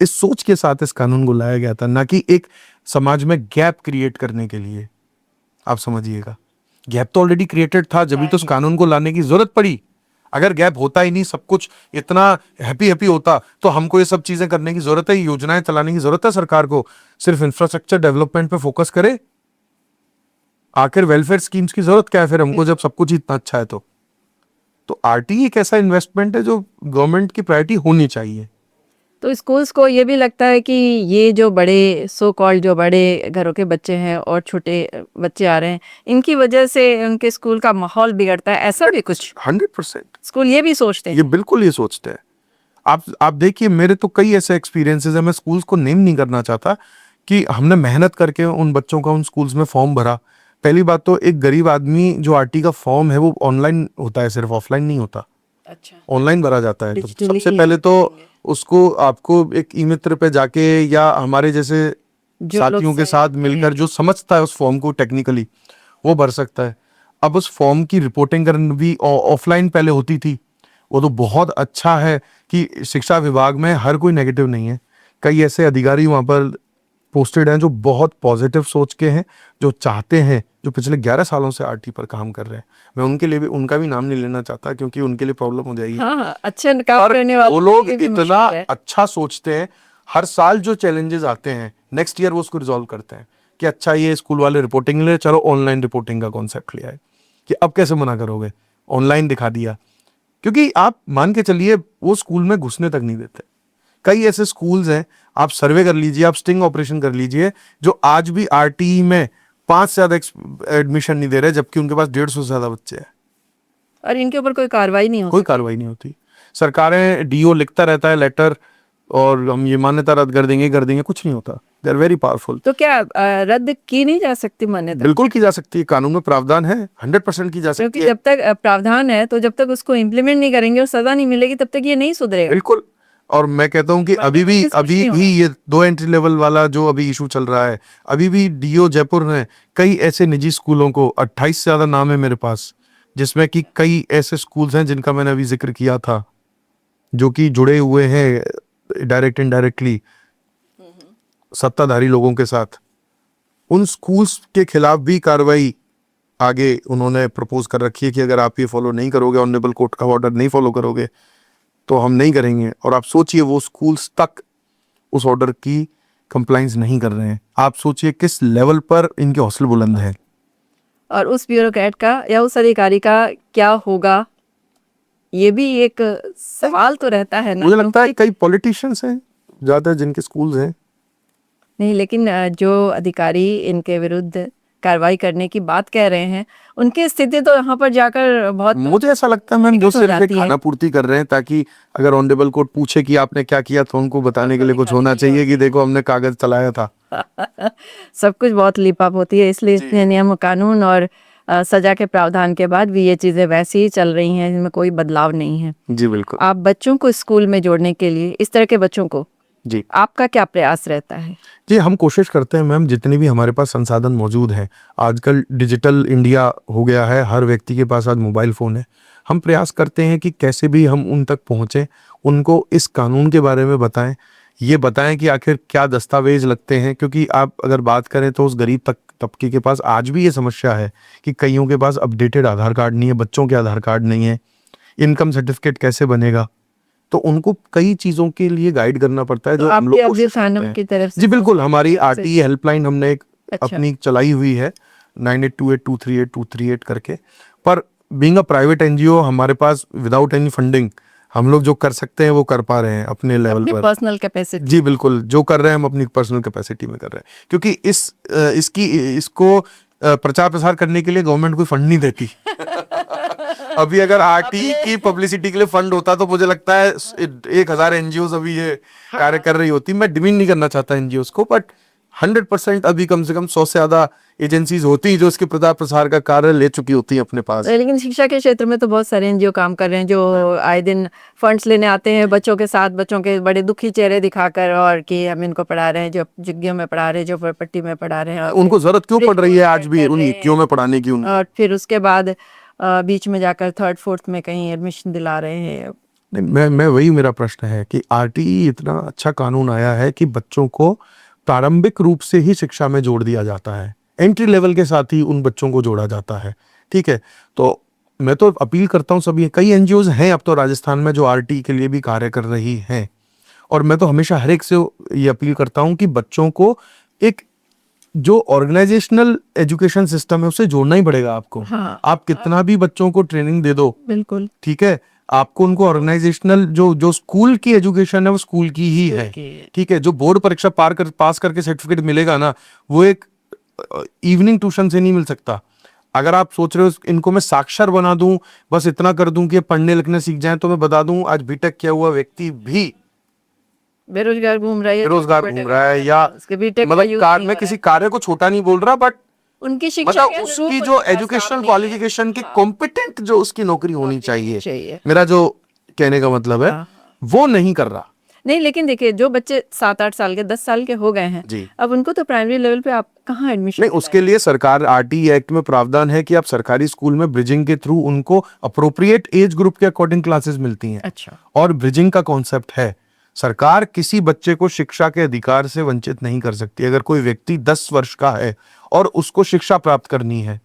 इस सोच के साथ इस कानून को लाया गया था, ना कि एक समाज में गैप क्रिएट करने के लिए। आप समझिएगा, गैप तो ऑलरेडी क्रिएटेड था, जब भी तो उस कानून को लाने की जरूरत पड़ी। अगर गैप होता ही नहीं, सब कुछ इतना हैप्पी होता, तो हमको ये सब चीजें करने की जरूरत है, योजनाएं चलाने की जरूरत है सरकार को। सिर्फ इंफ्रास्ट्रक्चर डेवलपमेंट पे फोकस करे, आखिर वेलफेयर स्कीम्स की जरूरत क्या है फिर हमको, जब सब कुछ इतना अच्छा है। तो आरटी एक ऐसा इन्वेस्टमेंट है जो गवर्नमेंट की प्रायोरिटी होनी चाहिए। तो स्कूल्स को ये भी लगता है कि ये जो बड़े सो कॉल्ड जो बड़े घरों के बच्चे हैं और छोटे बच्चे आ रहे हैं, इनकी वजह से उनके स्कूल का माहौल बिगड़ता है, ऐसा भी कुछ 100% स्कूल ये भी सोचते हैं। ये बिल्कुल ये सोचते हैं। आप देखिए, मेरे तो कई ऐसे एक्सपीरियंसेस है, मैं स्कूल्स को नेम नहीं करना चाहता, कि हमने मेहनत करके उन बच्चों का उन स्कूल्स में फॉर्म भरा। पहली बात तो एक गरीब आदमी जो आरटी का फॉर्म है वो ऑनलाइन होता है, सिर्फ ऑफलाइन नहीं होता, अच्छा, ऑनलाइन भरा जाता है। तो Digitally सबसे पहले तो उसको आपको एक ई मित्र पे जाके या हमारे जैसे साथियों के साथ मिलकर जो समझता है उस फॉर्म को टेक्निकली, वो भर सकता है। अब उस फॉर्म की रिपोर्टिंग करना भी ऑफलाइन पहले होती थी। वो तो बहुत अच्छा है कि शिक्षा विभाग में हर कोई नेगेटिव नहीं है, कई ऐसे अधिकारी वहां पर पोस्टेड हैं जो बहुत पॉजिटिव सोच के हैं, जो चाहते हैं, जो पिछले 11 सालों से आरटी पर काम कर रहे हैं। मैं उनके लिए भी, उनका भी नाम नहीं लेना चाहता क्योंकि उनके लिए प्रॉब्लम हो जाएगी। हाँ, अच्छा काम करने वाले वो लोग ये भी इतना मुश्किल है। अच्छा सोचते हैं, हर साल जो चैलेंजेस आते हैं नेक्स्ट ईयर वो उसको रिजॉल्व करते हैं कि अच्छा ये स्कूल वाले रिपोर्टिंग ले, चलो ऑनलाइन रिपोर्टिंग का कॉन्सेप्ट लिया है कि अब कैसे मना करोगे, ऑनलाइन दिखा दिया। क्योंकि आप मान के चलिए वो स्कूल में घुसने तक नहीं देते। कई ऐसे स्कूल्स हैं, आप सर्वे कर लीजिए, आप स्टिंग ऑपरेशन कर लीजिए, जो आज भी आरटी में 5 से ज्यादा एडमिशन नहीं दे रहे, जबकि उनके पास 150 से ज्यादा बच्चे हैं और इनके ऊपर कोई कार्रवाई नहीं होती। कोई कार्रवाई नहीं होती। सरकारें, डीओ लिखता रहता है लेटर और हम ये मान्यता रद्द कर देंगे, कुछ नहीं होता। They are very powerful. तो क्या रद्द की नहीं जा सकती मान्यता? बिल्कुल की जा सकती है, कानून में प्रावधान है, 100% की जा सकती क्योंकि है। जब तक प्रावधान है तो जब तक उसको इम्प्लीमेंट नहीं करेंगे और सजा नहीं मिलेगी तब तक ये नहीं सुधरेगा। बिल्कुल। और मैं कहता हूं कि अभी भी ये 2 एंट्री लेवल वाला जो अभी इशू चल रहा है, अभी भी डीओ जयपुर ने कई ऐसे निजी स्कूलों को, 28 से ज्यादा नाम है मेरे पास, जिसमें कि कई ऐसे स्कूल्स हैं जिनका मैंने अभी जिक्र किया था, जो कि जुड़े हुए हैं डायरेक्ट इनडायरेक्टली सत्ताधारी लोगों के साथ। उन स्कूल्स के खिलाफ भी कार्रवाई आगे उन्होंने प्रपोज कर रखी है कि अगर आप ये फॉलो नहीं करोगे, ऑनरेबल कोर्ट का ऑर्डर नहीं फॉलो करोगे, तो हम नहीं करेंगे। और आप सोचिए वो स्कूल्स तक उस ऑर्डर की कंप्लाइंस नहीं कर रहे हैं। आप सोचिए किस लेवल पर इनके हौसले बुलंद हैं। और उस ब्यूरोक्रेट का या उस अधिकारी का क्या होगा, ये भी एक सवाल तो रहता है ना। मुझे लगता है कई पॉलिटिशियंस हैं ज्यादा जिनके स्कूल्स हैं। नहीं, लेकिन जो अधिकारी इनके विरुद्ध कार्रवाई करने की बात कह रहे हैं, उनकी स्थिति तो यहाँ पर जाकर बहुत, मुझे ऐसा लगता है मैम, जो हो सिर्फ जाती है। खाना पूर्ति कर रहे हैं, ताकि अगर ऑनरेबल कोर्ट पूछे कि आपने क्या किया, तो उनको बताने के लिए कुछ होना चाहिए कि देखो हमने कागज चलाया था। सब कुछ बहुत लिपाप होती है, इसलिए इतने नियम कानून और सजा के प्रावधान के बाद भी ये चीजें वैसी ही चल रही हैं, इनमें कोई बदलाव नहीं है। जी बिल्कुल। आप बच्चों को स्कूल में जोड़ने के लिए, इस तरह के बच्चों को जी आपका क्या प्रयास रहता है? जी, हम कोशिश करते हैं मैम, जितने भी हमारे पास संसाधन मौजूद हैं, आजकल डिजिटल इंडिया हो गया है, हर व्यक्ति के पास आज मोबाइल फ़ोन है। हम प्रयास करते हैं कि कैसे भी हम उन तक पहुँचें, उनको इस कानून के बारे में बताएं, ये बताएं कि आखिर क्या दस्तावेज लगते हैं, क्योंकि आप अगर बात करें तो उस गरीब तक तबके के पास आज भी ये समस्या है कि कईयों के पास अपडेटेड आधार कार्ड नहीं है, बच्चों के आधार कार्ड नहीं है, इनकम सर्टिफिकेट कैसे बनेगा, तो उनको कई चीज़ों के लिए गाइड करना पड़ता है, तो जो हम आपके लोग कोशिश अब्दुल करते हैं। की तरफ से जी बिल्कुल, हमारी से- आरटीई हेल्पलाइन हमने एक अच्छा। अपनी चलाई हुई है, 9828238238 करके। पर बीइंग अ प्राइवेट एनजीओ, हमारे पास विदाउट एनी फंडिंग हम लोग जो कर सकते हैं वो कर पा रहे हैं अपने लेवल अपनी पर। Personal capacity. जी बिल्कुल, जो कर रहे हैं हम अपनी पर्सनल कैपेसिटी में कर रहे हैं, क्योंकि इसको प्रचार प्रसार करने के लिए गवर्नमेंट कोई फंड नहीं देती। अभी अगर आरटी की पब्लिसिटी के लिए फंड होता तो मुझे लगता है 1000 एनजीओ अभी ये कार्य कर रही होती। मैं डिमीन नहीं करना चाहता एनजीओ को, बट 100% अभी कम से कम 100 से ज्यादा एजेंसीज होती हैं जो इसके प्रचार प्रसार का कार्य ले चुकी होती हैं अपने पास। लेकिन शिक्षा के क्षेत्र में तो बहुत सारे एनजीओ काम कर रहे हैं जो आए दिन फंड्स लेने आते हैं बच्चों के साथ, बच्चों के बड़े दुखी चेहरे दिखाकर, और कि हम इनको पढ़ा रहे हैं, जो झुग्गियों में पढ़ा रहे हैं, जो पट्टी में पढ़ा रहे हैं, और उनको जरूरत क्यों पड़ रही है आज भी कर उन रहे युक्तियों में पढ़ाने की? और फिर उसके बाद बीच में जाकर थर्ड फोर्थ में कहीं एडमिशन दिला रहे हैं। नहीं, मैं वही, मेरा प्रश्न है कि आरटीई इतना अच्छा कानून आया है कि बच्चों को प्रारंभिक रूप से ही शिक्षा में जोड़ दिया जाता है, एंट्री लेवल के साथ ही उन बच्चों को जोड़ा जाता है। ठीक है, तो मैं तो अपील करता हूँ, सभी कई एनजीओज हैं अब तो राजस्थान में जो आरटीई के लिए भी कार्य कर रही हैं, और मैं तो हमेशा हर एक से ये अपील करता हूँ कि बच्चों को एक जो ऑर्गेनाइजेशनल एजुकेशन सिस्टम है उससे जोड़ना ही पड़ेगा आपको। हाँ। आप कितना भी बच्चों को ट्रेनिंग दे दो, बिल्कुल ठीक है, आपको उनको ऑर्गेनाइजेशनल जो जो स्कूल की एजुकेशन है वो स्कूल की ही है। ठीक है, जो बोर्ड परीक्षा पास करके सर्टिफिकेट मिलेगा ना, वो एक इवनिंग ट्यूशन से नहीं मिल सकता। अगर आप सोच रहे हो इनको मैं साक्षर बना दूं, बस इतना कर दूं कि पढ़ने लिखने सीख जाएं, तो मैं बता दूं आज बीटेक किया हुआ व्यक्ति भी बेरोजगार घूम रहा है, बेरोजगार घूम रहा है, या उसके बीटेक मतलब मैं किसी कार्य को छोटा नहीं बोल रहा, बट उनकी शिक्षा मतलब उसकी जो एजुकेशनल क्वालिफिकेशन की कॉम्पिटेंट जो उसकी नौकरी होनी चाहिए, मेरा जो कहने का मतलब है वो नहीं कर रहा। नहीं, लेकिन देखिए जो बच्चे 7-8 साल के 10 साल के हो गए हैं जी, अब उनको तो प्राइमरी लेवल पे आप कहाँ एडमिशन? नहीं, उसके लिए सरकार आरटीई एक्ट में प्रावधान है कि आप सरकारी स्कूल में ब्रिजिंग के थ्रू उनको अप्रोप्रिएट एज ग्रुप के अकॉर्डिंग क्लासेस मिलती हैं। अच्छा। और ब्रिजिंग का कॉन्सेप्ट है, सरकार किसी बच्चे को शिक्षा के अधिकार से वंचित नहीं कर सकती। अगर कोई व्यक्ति 10 वर्ष का है और उसको शिक्षा प्राप्त करनी है,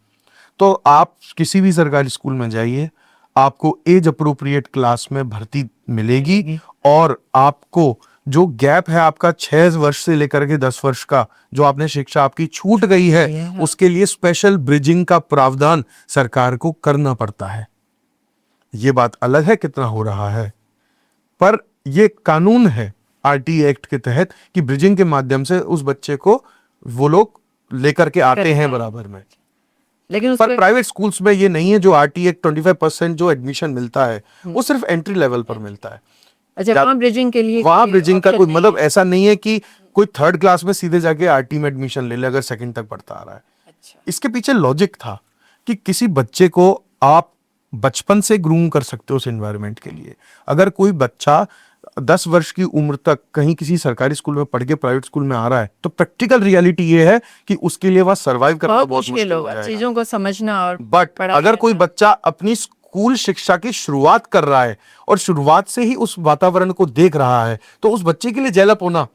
तो आप किसी भी सरकारी स्कूल में जाइए, आपको एज अप्रोप्रिएट क्लास में भर्ती मिलेगी, और आपको जो गैप है आपका 6 वर्ष से लेकर के 10 वर्ष का, जो आपने शिक्षा आपकी छूट गई है, उसके लिए स्पेशल ब्रिजिंग का प्रावधान सरकार को करना पड़ता है। ये बात अलग है कितना हो रहा है, पर ये कानून है आरटीई एक्ट के तहत कि ब्रिजिंग के माध्यम से उस बच्चे को वो लोग लेकर के आते हैं बराबर में। लेकिन पर प्राइवेट स्कूल्स में ये नहीं है। जो आरटीई एक्ट 25% जो एडमिशन मिलता है वो सिर्फ एंट्री लेवल पर मिलता है। अच्छा, वहाँ ब्रिजिंग के लिए वहां ब्रिजिंग का कोई मतलब ऐसा नहीं है कि कोई थर्ड क्लास में सीधे जाके आरटी में एडमिशन ले ले अगर सेकंड तक पढ़ता आ रहा है। अच्छा। इसके पीछे लॉजिक था कि किसी बच्चे को आप बचपन से ग्रूम कर सकते हो उस एनवायरनमेंट के लिए। अगर कोई बच्चा 10 वर्ष की उम्र तक कहीं किसी सरकारी स्कूल में पढ़ के प्राइवेट स्कूल में आ रहा है, तो प्रैक्टिकल रियलिटी ये है कि उसके लिए वह सर्वाइव करना बहुत मुश्किल होगा, चीजों को समझना। और बट अगर कोई बच्चा अपनी स्कूल शिक्षा की शुरुआत कर रहा है और शुरुआत से ही उस वातावरण को देख रहा है, तो उस बच्चे के लिए जेलअप होना,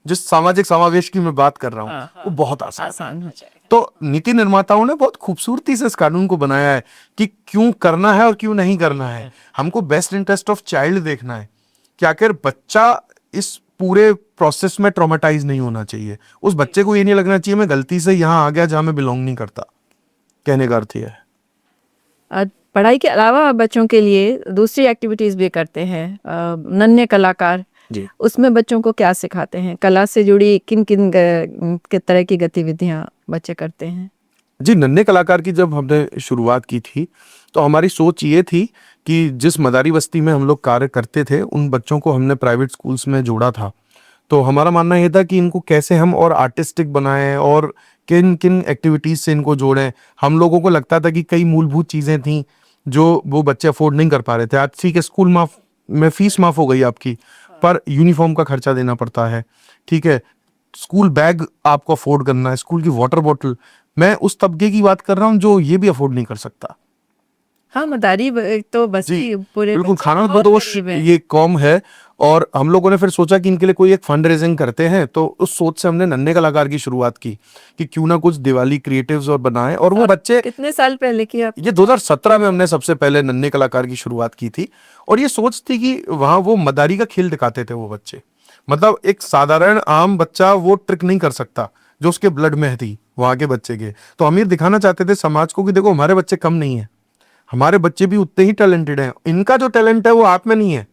जिस सामाजिक समावेश की मैं बात कर रहा हूँ, वो बहुत आसान हो जाएगा। तो नीति निर्माताओं ने बहुत खूबसूरती से इस कानून को बनाया है कि क्यों करना है और क्यों नहीं करना है। हमको बेस्ट इंटरेस्ट ऑफ चाइल्ड देखना है कि आखिर बच्चा इस पूरे प्रोसेस में ट्रॉमेटाइज नहीं होना चाहिए। उस बच्चे को ये नहीं लगना चाहिए मैं गलती से यहाँ आ गया जहां मैं बिलोंग नहीं करता। कहने का अर्थ है पढ़ाई के अलावा बच्चों के लिए दूसरी एक्टिविटीज भी करते हैं। नन्हे कलाकार जी, उसमें बच्चों को क्या सिखाते हैं? कला से जुड़ी किन किन के तरह की गतिविधियां बच्चे करते हैं? जी, नन्हे कलाकार की जब हमने शुरुआत की थी तो हमारी सोच ये थी कि जिस मदारी बस्ती में हम लोग कार्य करते थे उन बच्चों को हमने प्राइवेट स्कूल्स में जोड़ा था। तो हमारा मानना यह था कि इनको कैसे हम और आर्टिस्टिक बनाएं और किन किन एक्टिविटीज से इनको जोड़ें। हम लोगों को लगता था कि कई मूलभूत चीजें थी जो वो बच्चे अफोर्ड नहीं कर पा रहे थे। आज ठीक है, स्कूल में फीस माफ हो गई आपकी, पर यूनिफॉर्म का खर्चा देना पड़ता है, ठीक है, स्कूल बैग आपको अफोर्ड करना है, स्कूल की वाटर बॉटल। मैं उस तबके की बात कर रहा हूँ जो ये भी अफोर्ड नहीं कर सकता। हाँ, मदारी तो बस्ती पूरे बिल्कुल, बच्चे खाना बहुत बदोश गरीब हैं। ये कौम है। और हम लोगों ने फिर सोचा कि इनके लिए कोई एक फंड रेजिंग करते हैं, तो उस सोच से हमने नन्हे कलाकार की शुरुआत की कि क्यों ना कुछ दिवाली क्रिएटिव्स और बनाएं। और वो बच्चे, कितने साल पहले की आप? ये 2017 में हमने सबसे पहले नन्हे कलाकार की शुरुआत की थी। और ये सोच थी कि वहां वो मदारी का खेल दिखाते थे वो बच्चे। मतलब एक साधारण आम बच्चा वो ट्रिक नहीं कर सकता जो उसके ब्लड में थी वहां के बच्चे के। तो हम ये दिखाना चाहते थे समाज को कि देखो हमारे बच्चे कम नहीं है, हमारे बच्चे भी उतने ही टैलेंटेड हैं। इनका जो टैलेंट है वो आप में नहीं है,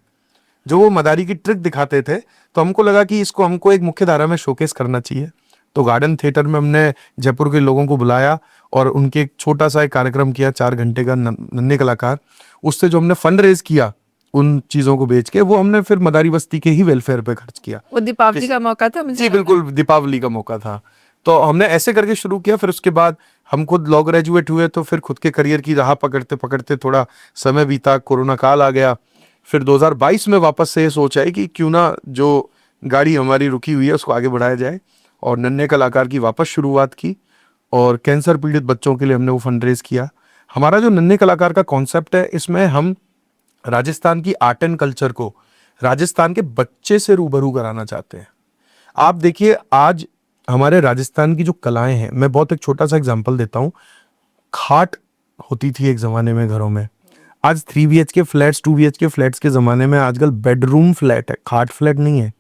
जो वो मदारी की ट्रिक दिखाते थे। तो हमको लगा कि इसको हमको एक मुख्य धारा में शोकेस करना चाहिए। तो गार्डन थिएटर में हमने जयपुर के लोगों को बुलाया और उनके एक छोटा सा एक कार्यक्रम किया, 4 घंटे का, नन्हे कलाकार। उससे जो हमने फंड रेज किया उन चीजों को बेच के, वो हमने फिर मदारी बस्ती के ही वेलफेयर पे खर्च किया। वो दीपावली का मौका था मुझे जी बिल्कुल, दीपावली का मौका था। तो हमने ऐसे करके शुरू किया। फिर उसके बाद हम खुद लॉ ग्रेजुएट हुए, तो फिर खुद के करियर की राह पकड़ते पकड़ते थोड़ा समय बीता, कोरोना काल आ गया। फिर 2022 में वापस से ये सोच आई कि क्यों ना जो गाड़ी हमारी रुकी हुई है उसको आगे बढ़ाया जाए, और नन्हे कलाकार की वापस शुरुआत की। और कैंसर पीड़ित बच्चों के लिए हमने वो फंड रेज किया। हमारा जो नन्हे कलाकार का कॉन्सेप्ट है, इसमें हम राजस्थान की आर्ट एंड कल्चर को राजस्थान के बच्चे से रूबरू कराना चाहते हैं। आप देखिए, आज हमारे राजस्थान की जो कलाएं हैं, मैं बहुत एक छोटा सा एग्जांपल देता हूँ। खाट होती थी एक जमाने में घरों में, आज 3 BHK फ्लैट्स, 2 BHK फ्लैट्स के जमाने में आजकल बेडरूम फ्लैट है, खाट फ्लैट नहीं है।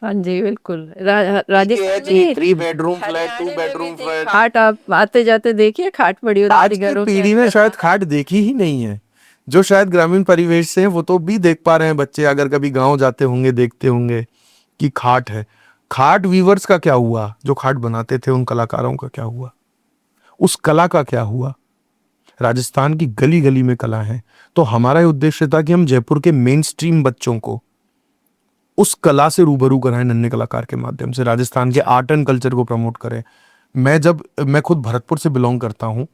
हाँ जी बिल्कुल। राजस्थान में 3 बेडरूम फ्लैट, 2 बेडरूम फ्लैट। खाट आप आते जाते देखिए, खाट पड़ी होती आज है की घरों के पीढ़ी ने शायद खाट देखी ही नहीं है। जो शायद ग्रामीण परिवेश से हैं, वो तो भी देख पा रहे हैं बच्चे, अगर कभी गांव जाते होंगे देखते होंगे कि खाट है। खाट वीवर्स का क्या हुआ, जो खाट बनाते थे उन कलाकारों का क्या हुआ, उस कला का क्या हुआ। राजस्थान की गली गली में कला है। तो हमारा ये उद्देश्य था कि हम जयपुर के मेन स्ट्रीम बच्चों को उस कला से रूबरू कराएं, नन्हे कलाकार के माध्यम से राजस्थान के आर्ट एंड कल्चर को प्रमोट करें। मैं खुद भरतपुर से बिलोंग करता हूं,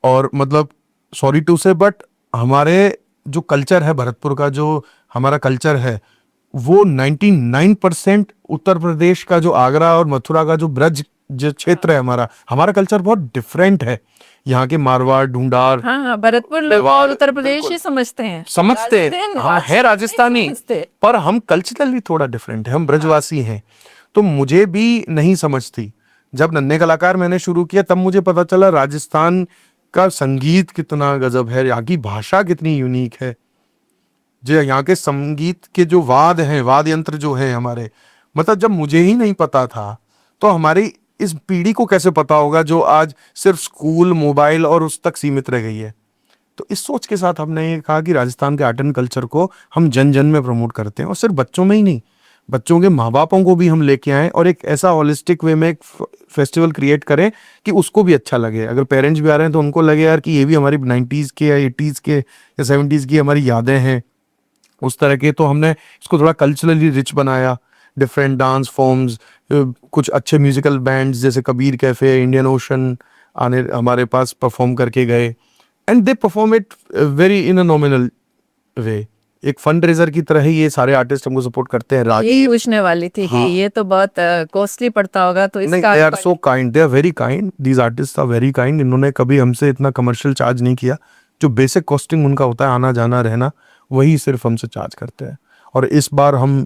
और मतलब सॉरी टू से, बट हमारे जो कल्चर है भरतपुर का, जो हमारा कल्चर है, वो 99% उत्तर प्रदेश का जो आगरा और मथुरा का जो ब्रज जो क्षेत्र है, हमारा कल्चर बहुत डिफरेंट है। यहाँ के मारवाड़, ढूंढार, हाँ हाँ, भरतपुर लोग और उत्तर प्रदेश ही समझते हैं, हाँ, है राजस्थानी, समझते। पर हम कल्चरली थोड़ा डिफरेंट है, हम ब्रजवासी हैं। तो मुझे भी नहीं समझ थी। जब नन्हे कलाकार मैंने शुरू किया, तब मुझे पता चला राजस्थान का संगीत कितना गजब है, यहाँ की भाषा कितनी यूनिक है। जो यहाँ के संगीत के जो वाद हैं, वाद्य यंत्र जो है हमारे, मतलब जब मुझे ही नहीं पता था, तो हमारी इस पीढ़ी को कैसे पता होगा जो आज सिर्फ स्कूल, मोबाइल और उस तक सीमित रह गई है। तो इस सोच के साथ हमने ये कहा कि राजस्थान के आर्ट एंड कल्चर को हम जन जन में प्रमोट करते हैं, और सिर्फ बच्चों में ही नहीं, बच्चों के माँ बापों को भी हम लेके आए, और एक ऐसा होलिस्टिक वे में एक फेस्टिवल क्रिएट करें कि उसको भी अच्छा लगे। अगर पेरेंट्स भी आ रहे हैं तो उनको लगे यार कि ये भी हमारी 90s के या 80s के या 70s की हमारी यादें हैं, उस तरह के। तो हमने इसको थोड़ा कल्चरली रिच बनाया, डिफरेंट डांस फॉर्म्स, कुछ अच्छे म्यूजिकल बैंड्स जैसे कबीर कैफे, इंडियन ओशन आने हमारे पास परफॉर्म करके गए, and they perform it very in a nominal way. एक फंड रेजर की तरह ही ये सारे आर्टिस्ट हमको सपोर्ट करते हैं। यही पूछने वाली थी कि ये तो बहुत कॉस्टली पड़ता होगा, तो नहीं, इसका they are so kind, they are very kind, these artist are very kind. इन्होंने कभी हमसे इतना कमर्शियल चार्ज नहीं किया। जो बेसिक कॉस्टिंग उनका होता है, आना जाना रहना, वही सिर्फ हमसे चार्ज करते हैं। और इस बार हम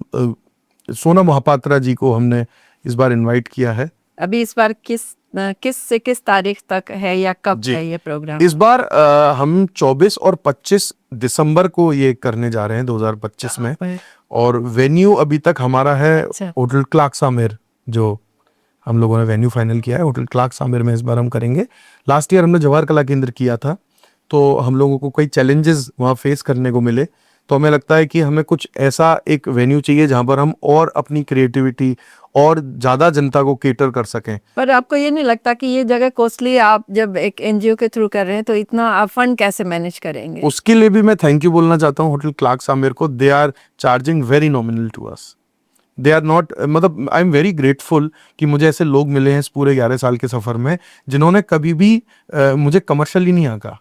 सोनम महापात्रा जी को हमने इस बार इनवाइट किया है। अभी इस बार किस से किस तारीख तक है या कब है ये प्रोग्राम? इस बार हम 24 और 25 दिसंबर को ये करने जा रहे हैं 2025 में। और वेन्यू अभी तक हमारा है होटल क्लार्क्स आमेर, जो हम लोगों ने वेन्यू फाइनल किया है, होटल क्लार्क्स आमेर में इस बार हम करेंगे। लास्ट ईयर हमने जवाहर कला केंद्र किया था, तो हम लोगों को कई चैलेंजेस वहाँ फेस करने को मिले। तो हमें लगता है कि हमें कुछ ऐसा एक वेन्यू चाहिए जहां पर हम और अपनी क्रिएटिविटी और ज्यादा जनता को केटर कर सकें। पर आपको ये नहीं लगता कि ये जगह कॉस्टली, आप जब एक एनजीओ के थ्रू कर रहे हैं तो इतना आप फंड कैसे मैनेज करेंगे? उसके लिए भी मैं थैंक यू बोलना चाहता हूँ होटल क्लार्क्स आमेर को। They are charging very nominal to us, they are not, मतलब आई एम वेरी ग्रेटफुल कि मुझे ऐसे लोग मिले हैं इस पूरे 11 साल के सफर में जिन्होंने कभी भी मुझे कमर्शियली नहीं आंका।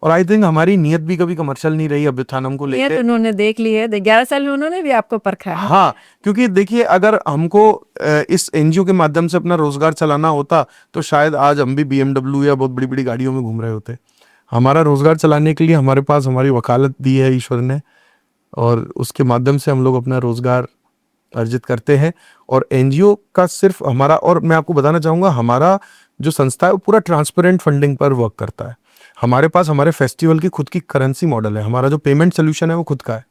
और आई थिंक हमारी नीयत भी कभी कमर्शियल नहीं रही अभ्युत्थानम को ये तो लेकर। उन्होंने देख ली है, 11 साल में उन्होंने भी आपको परखा है। हाँ, क्योंकि देखिए अगर हमको इस एनजीओ के माध्यम से अपना रोजगार चलाना होता तो शायद आज हम भी BMW या बहुत बड़ी बड़ी गाड़ियों में घूम रहे होते। हमारा रोजगार चलाने के लिए हमारे पास हमारी वकालत दी है ईश्वर ने, और उसके माध्यम से हम लोग अपना रोजगार अर्जित करते हैं। और एनजीओ का सिर्फ हमारा, और मैं आपको बताना चाहूंगा हमारा जो संस्था है वो पूरा ट्रांसपेरेंट फंडिंग पर वर्क करता है। हमारे पास हमारे फेस्टिवल की खुद की करेंसी मॉडल है, हमारा जो पेमेंट सोल्यूशन है वो खुद का है।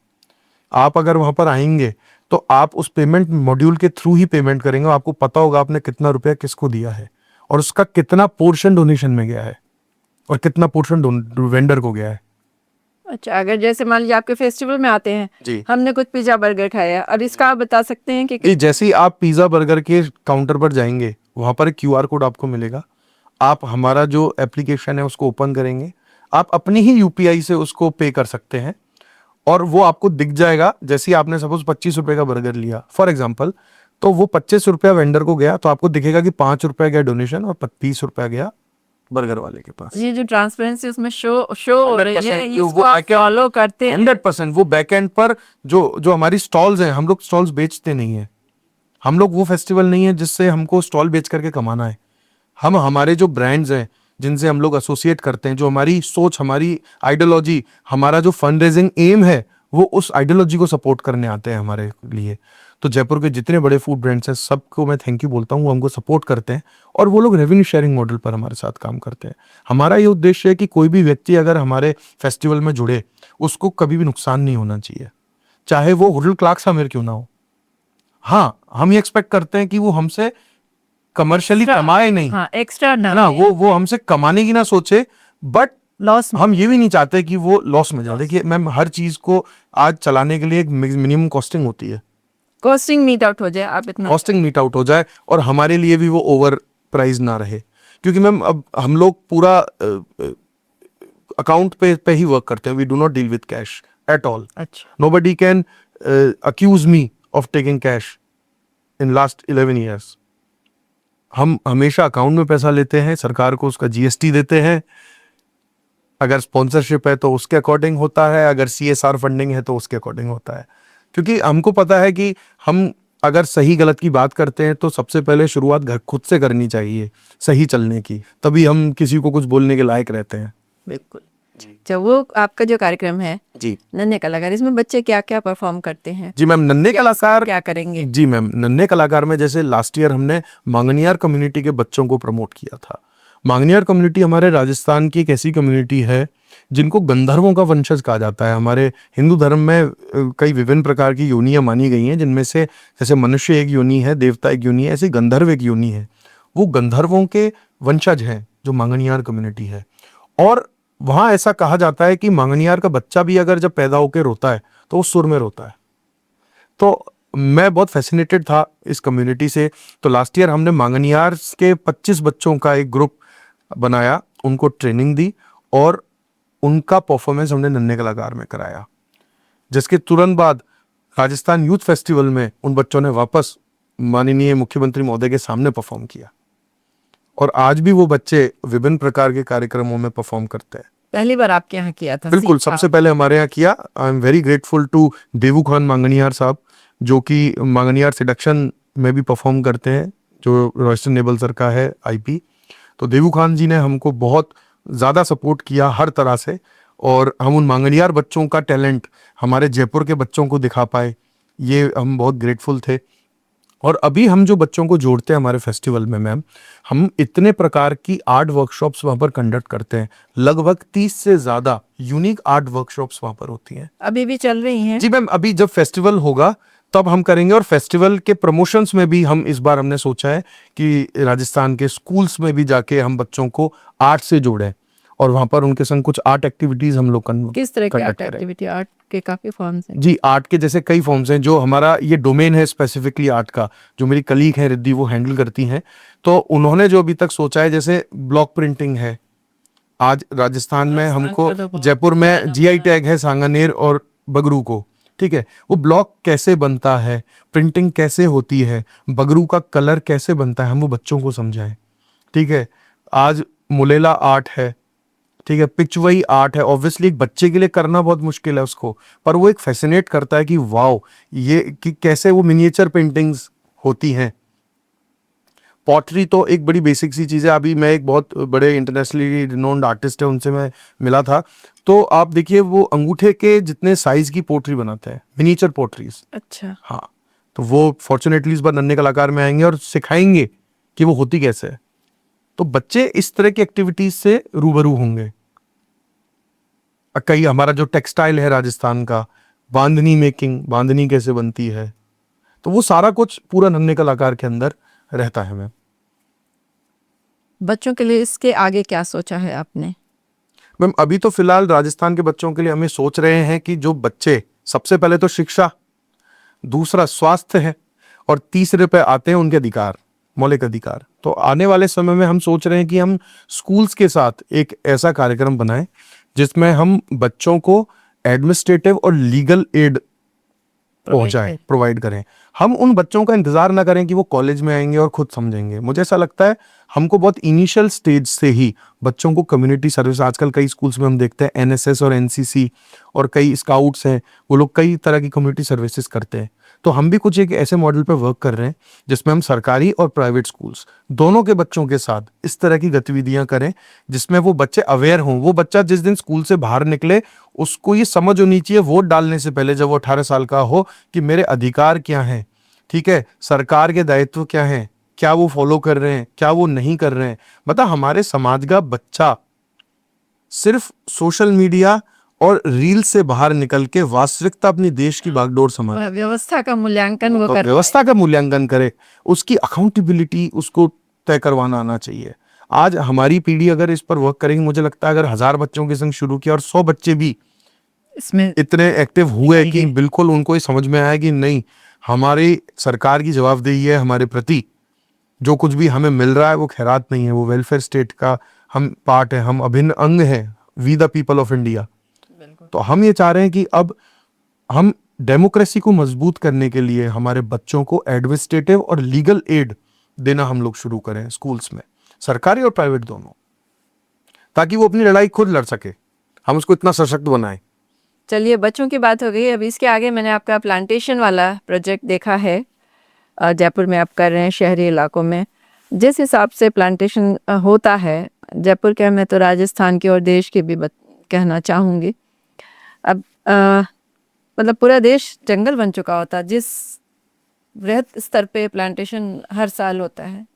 आप अगर वहां पर आएंगे तो आप उस पेमेंट मॉड्यूल के थ्रू ही पेमेंट करेंगे, आपको पता होगा आपने कितना रुपया किसको दिया है और उसका कितना पोर्शन डोनेशन में गया है और कितना पोर्शन वेंडर को गया है। अच्छा, अगर जैसे मान लीजिए आपके फेस्टिवल में आते हैं, जी हमने कुछ पिज्जा बर्गर खाया, और इसका आप बता सकते हैं कि ये जैसे ही आप पिज्जा बर्गर के काउंटर पर जाएंगे वहां पर QR कोड आपको मिलेगा। आप हमारा जो एप्लीकेशन है उसको ओपन करेंगे, आप अपनी ही UPI से उसको पे कर सकते हैं और वो आपको दिख जाएगा। जैसे ही आपने सपोज 25 रुपए का बर्गर लिया फॉर एग्जाम्पल, तो वो 25 रुपया वेंडर को गया, तो आपको दिखेगा कि 5 रुपए गया डोनेशन और 30 रुपया गया बर्गर वाले के पास। ये जो ट्रांसपेरेंसी उसमें शो हो रही है, 100% इसको वो आप फॉलो करते हैं। 100% वो बैक एंड पर जो हमारी स्टॉल्स हैं, हम लोग स्टॉल्स बेचते नहीं है। हम लोग वो फेस्टिवल नहीं है जिससे हमको स्टॉल बेच करके कमाना है। हम हमारे जो ब्रांड्स हैं जिनसे हम लोग एसोसिएट करते हैं, जो हमारी सोच, हमारी आइडियोलॉजी, हमारा जो फंड रेजिंग एम है, वो उस आइडियोलॉजी को सपोर्ट करने आते हैं हमारे लिए। तो जयपुर के जितने बड़े फूड ब्रांड्स हैं सबको मैं थैंक यू बोलता हूँ, वो हमको सपोर्ट करते हैं और वो लोग रेवेन्यू शेयरिंग मॉडल पर हमारे साथ काम करते हैं। हमारा ये उद्देश्य है कि कोई भी व्यक्ति अगर हमारे फेस्टिवल में जुड़े उसको कभी भी नुकसान नहीं होना चाहिए, चाहे वो होटल क्लार्क अमीर क्यों ना हो। हाँ, हम ये एक्सपेक्ट करते हैं कि वो हमसे कमर्शियली कमाए नहीं, हाँ, एक्स्ट्रा ना वो हमसे कमाने की ना सोचे, बट लॉस हम ये भी नहीं चाहते कि वो लॉस में जाए। देखिए मैम, हर चीज को आज चलाने के लिए एक मिनिमम कॉस्टिंग होती है, कॉस्टिंग मीट आउट हो जाए, आप इतना कॉस्टिंग मीट आउट हो जाए और हमारे लिए भी वो ओवर प्राइस ना रहे। क्योंकि मैम अब हम लोग पूरा अकाउंट पे ही वर्क करते हैं, we do not deal with cash at all. अच्छा, nobody can accuse me of taking cash in last 11 years. हम हमेशा अकाउंट में पैसा लेते हैं, सरकार को उसका GST देते हैं। अगर स्पॉन्सरशिप है तो उसके अकॉर्डिंग होता है, अगर CSR फंडिंग है तो उसके अकॉर्डिंग होता है। क्योंकि हमको पता है कि हम अगर सही गलत की बात करते हैं तो सबसे पहले शुरुआत घर खुद से करनी चाहिए सही चलने की, तभी हम किसी को कुछ बोलने के लायक रहते हैं। बिल्कुल। अच्छा, वो आपका जो कार्यक्रम है जी नन्हे कलाकार, इसमें बच्चे क्या क्या परफॉर्म करते हैं, जी मैम, नन्हे कलाकार क्या करेंगे? जी मैम, नन्हे कलाकार में जैसे लास्ट ईयर हमने मांगनियार कम्युनिटी के बच्चों को प्रमोट किया था। मांगनियार कम्युनिटी हमारे राजस्थान की एक ऐसी कम्युनिटी है जिनको गंधर्वों का वंशज कहा जाता है। हमारे हिंदू धर्म में कई विभिन्न प्रकार की योनियां मानी गई हैं, जिनमें से जैसे मनुष्य एक योनि है, देवता एक योनि है, ऐसे गंधर्व एक योनि है। वो गंधर्वों के वंशज हैं जो मांगनियार कम्युनिटी है। और वहां ऐसा कहा जाता है कि मांगनियार का बच्चा भी अगर जब पैदा होकर रोता है तो वो सुर में रोता है। तो मैं बहुत फैसिनेटेड था इस कम्युनिटी से। तो लास्ट ईयर हमने मांगनियार के 25 बच्चों का एक ग्रुप बनाया, उनको ट्रेनिंग दी और उनका परफॉर्मेंस हमने नन्हे कलाकार में कराया, जिसके तुरंत बाद राजस्थान यूथ फेस्टिवल में उन बच्चों ने वापस माननीय मुख्यमंत्री महोदय के सामने परफॉर्म किया और आज भी वो बच्चे विभिन्न प्रकार के कार्यक्रमों में परफॉर्म करते हैं। पहली बार आपके यहाँ किया था? बिल्कुल, सीखा। सबसे पहले हमारे यहाँ किया। I am very grateful to Devu Khan Manganiyar sahab, जो कि मांगनियार सिडक्शन में भी परफॉर्म करते हैं, जो रॉयस्टन नेबल सर का है IP। तो देवू खान जी ने हमको बहुत ज़्यादा सपोर्ट किया हर तरह से, और हम उन मांगनियार बच्चों का टैलेंट हमारे जयपुर के बच्चों को दिखा पाए, ये हम बहुत ग्रेटफुल थे। और अभी हम जो बच्चों को जोड़ते हैं हमारे फेस्टिवल में मैम, हम इतने प्रकार की आर्ट वर्कशॉप्स वहाँ पर कंडक्ट करते हैं। लगभग 30 से ज़्यादा यूनिक आर्ट वर्कशॉप्स वहाँ पर होती हैं। अभी भी चल रही हैं? जी मैम, अभी जब फेस्टिवल होगा तब हम करेंगे। और फेस्टिवल के प्रमोशंस में भी हम इस बार हमने सोचा है कि राजस्थान के स्कूल्स में भी जाके हम बच्चों को आर्ट से जोड़ें और वहाँ पर उनके संग कुछ आर्ट एक्टिविटीज हम लोग किस तरह की conduct आर्ट करें। एक्टिविटी? आर्ट के काफी फॉर्म्स हैं। जी, आर्ट के जैसे कई फॉर्म्स हैं। जो हमारा ये डोमेन है स्पेसिफिकली आर्ट का, जो मेरी कलीग है रिद्धि, वो हैंडल करती हैं। तो उन्होंने जो अभी तक सोचा है, जैसे ब्लॉक प्रिंटिंग है, आज राजस्थान में हमको जयपुर में GI टैग है सांगानेर और बगरू को, ठीक है। वो ब्लॉक कैसे बनता है, प्रिंटिंग कैसे होती है, बगरू का कलर कैसे बनता है, हम वो बच्चों को समझाएं, ठीक है। आज मुलेला आर्ट है, ठीक है, पिच वही आर्ट है, ऑब्वियसली एक बच्चे के लिए करना बहुत मुश्किल है उसको, पर वो एक फैसिनेट करता है कि वाओ, ये कि कैसे वो मिनिएचर पेंटिंग्स होती हैं। पॉटरी तो एक बड़ी बेसिक सी चीज़ है। अभी मैं एक बहुत बड़े इंटरनेशनली रिनोन्ड आर्टिस्ट है, उनसे मैं मिला था, तो आप देखिए वो अंगूठे के जितने साइज की पोट्री बनाते हैं, मिनिएचर पोट्रीज। अच्छा। हाँ, तो वो फॉर्चुनेटली इस बार नन्हे कलाकार में आएंगे और सिखाएंगे कि वो होती कैसे है। तो बच्चे इस तरह की एक्टिविटीज से रूबरू होंगे। कई हमारा जो टेक्सटाइल है राजस्थान का, बांधनी मेकिंग, बांधनी कैसे बनती है, तो वो सारा कुछ पूरा नन्हे कलाकार के अंदर रहता है। मैम बच्चों के लिए इसके आगे क्या सोचा है आपने? मैम अभी तो फिलहाल राजस्थान के बच्चों के लिए हमें सोच रहे हैं कि जो बच्चे, सबसे पहले तो शिक्षा, दूसरा स्वास्थ्य है, और तीसरे पे आते हैं उनके अधिकार, मौलिक अधिकार। तो आने वाले समय में हम सोच रहे हैं कि हम स्कूल्स के साथ एक ऐसा कार्यक्रम बनाएं जिसमें हम बच्चों को एडमिनिस्ट्रेटिव और लीगल एड पहुंचाएं, प्रोवाइड करें। हम उन बच्चों का इंतजार ना करें कि वो कॉलेज में आएंगे और खुद समझेंगे। मुझे ऐसा लगता है हमको बहुत इनिशियल स्टेज से ही बच्चों को कम्युनिटी सर्विस, आजकल कई स्कूल्स में हम देखते हैं एनएसएस और एनसीसी और कई स्काउट्स हैं, वो लोग कई तरह की कम्युनिटी सर्विसेज करते हैं। तो हम भी कुछ एक ऐसे मॉडल पर वर्क कर रहे हैं जिसमें हम सरकारी और प्राइवेट स्कूल्स दोनों के बच्चों के साथ इस तरह की गतिविधियां करें जिसमें वो बच्चे अवेयर हों। वो बच्चा जिस दिन स्कूल से बाहर निकले उसको ये समझ होनी चाहिए वोट डालने से पहले, जब वो 18 साल का हो, कि मेरे अधिकार क्या हैं, ठीक है, सरकार के दायित्व क्या हैं, क्या वो फॉलो कर रहे हैं, क्या वो नहीं कर रहे हैं। मतलब हमारे समाज का बच्चा सिर्फ सोशल मीडिया और रील से बाहर निकल के वास्तविकता अपनी देश की बागडोर समझ, व्यवस्था का मूल्यांकन वो कर व्यवस्था का मूल्यांकन करे, उसकी अकाउंटेबिलिटी उसको तय करवाना आना चाहिए। आज हमारी पीढ़ी अगर इस पर वर्क करेगी, मुझे लगता है अगर 1000 बच्चों के संग शुरू किया और 100 बच्चे भी इसमें इतने एक्टिव हुए कि बिल्कुल उनको ये समझ में आया कि नहीं, हमारी सरकार की जवाबदेही है हमारे प्रति, जो कुछ भी हमें मिल रहा है वो खैरात नहीं है, वो वेलफेयर स्टेट का हम पार्ट है, हम अभिन्न अंग हैं, we the people of India. तो हम ये चाह रहे हैं कि अब हम डेमोक्रेसी को मजबूत करने के लिए हमारे बच्चों को एडमिनिस्ट्रेटिव और लीगल एड देना हम लोग शुरू करें स्कूल्स में, सरकारी और प्राइवेट दोनों, ताकि वो अपनी लड़ाई खुद लड़ सके, हम उसको इतना सशक्त बनाएं। चलिए, बच्चों की बात हो गई। अब इसके आगे मैंने आपका प्लांटेशन वाला प्रोजेक्ट देखा है, जयपुर में आप कर रहे हैं, शहरी इलाकों में जिस हिसाब से प्लांटेशन होता है, जयपुर के, मैं तो राजस्थान के और देश के भी कहना चाहूँगी। अब मतलब पूरा देश जंगल बन चुका होता, जिस वृहद स्तर पे प्लांटेशन हर साल होता है।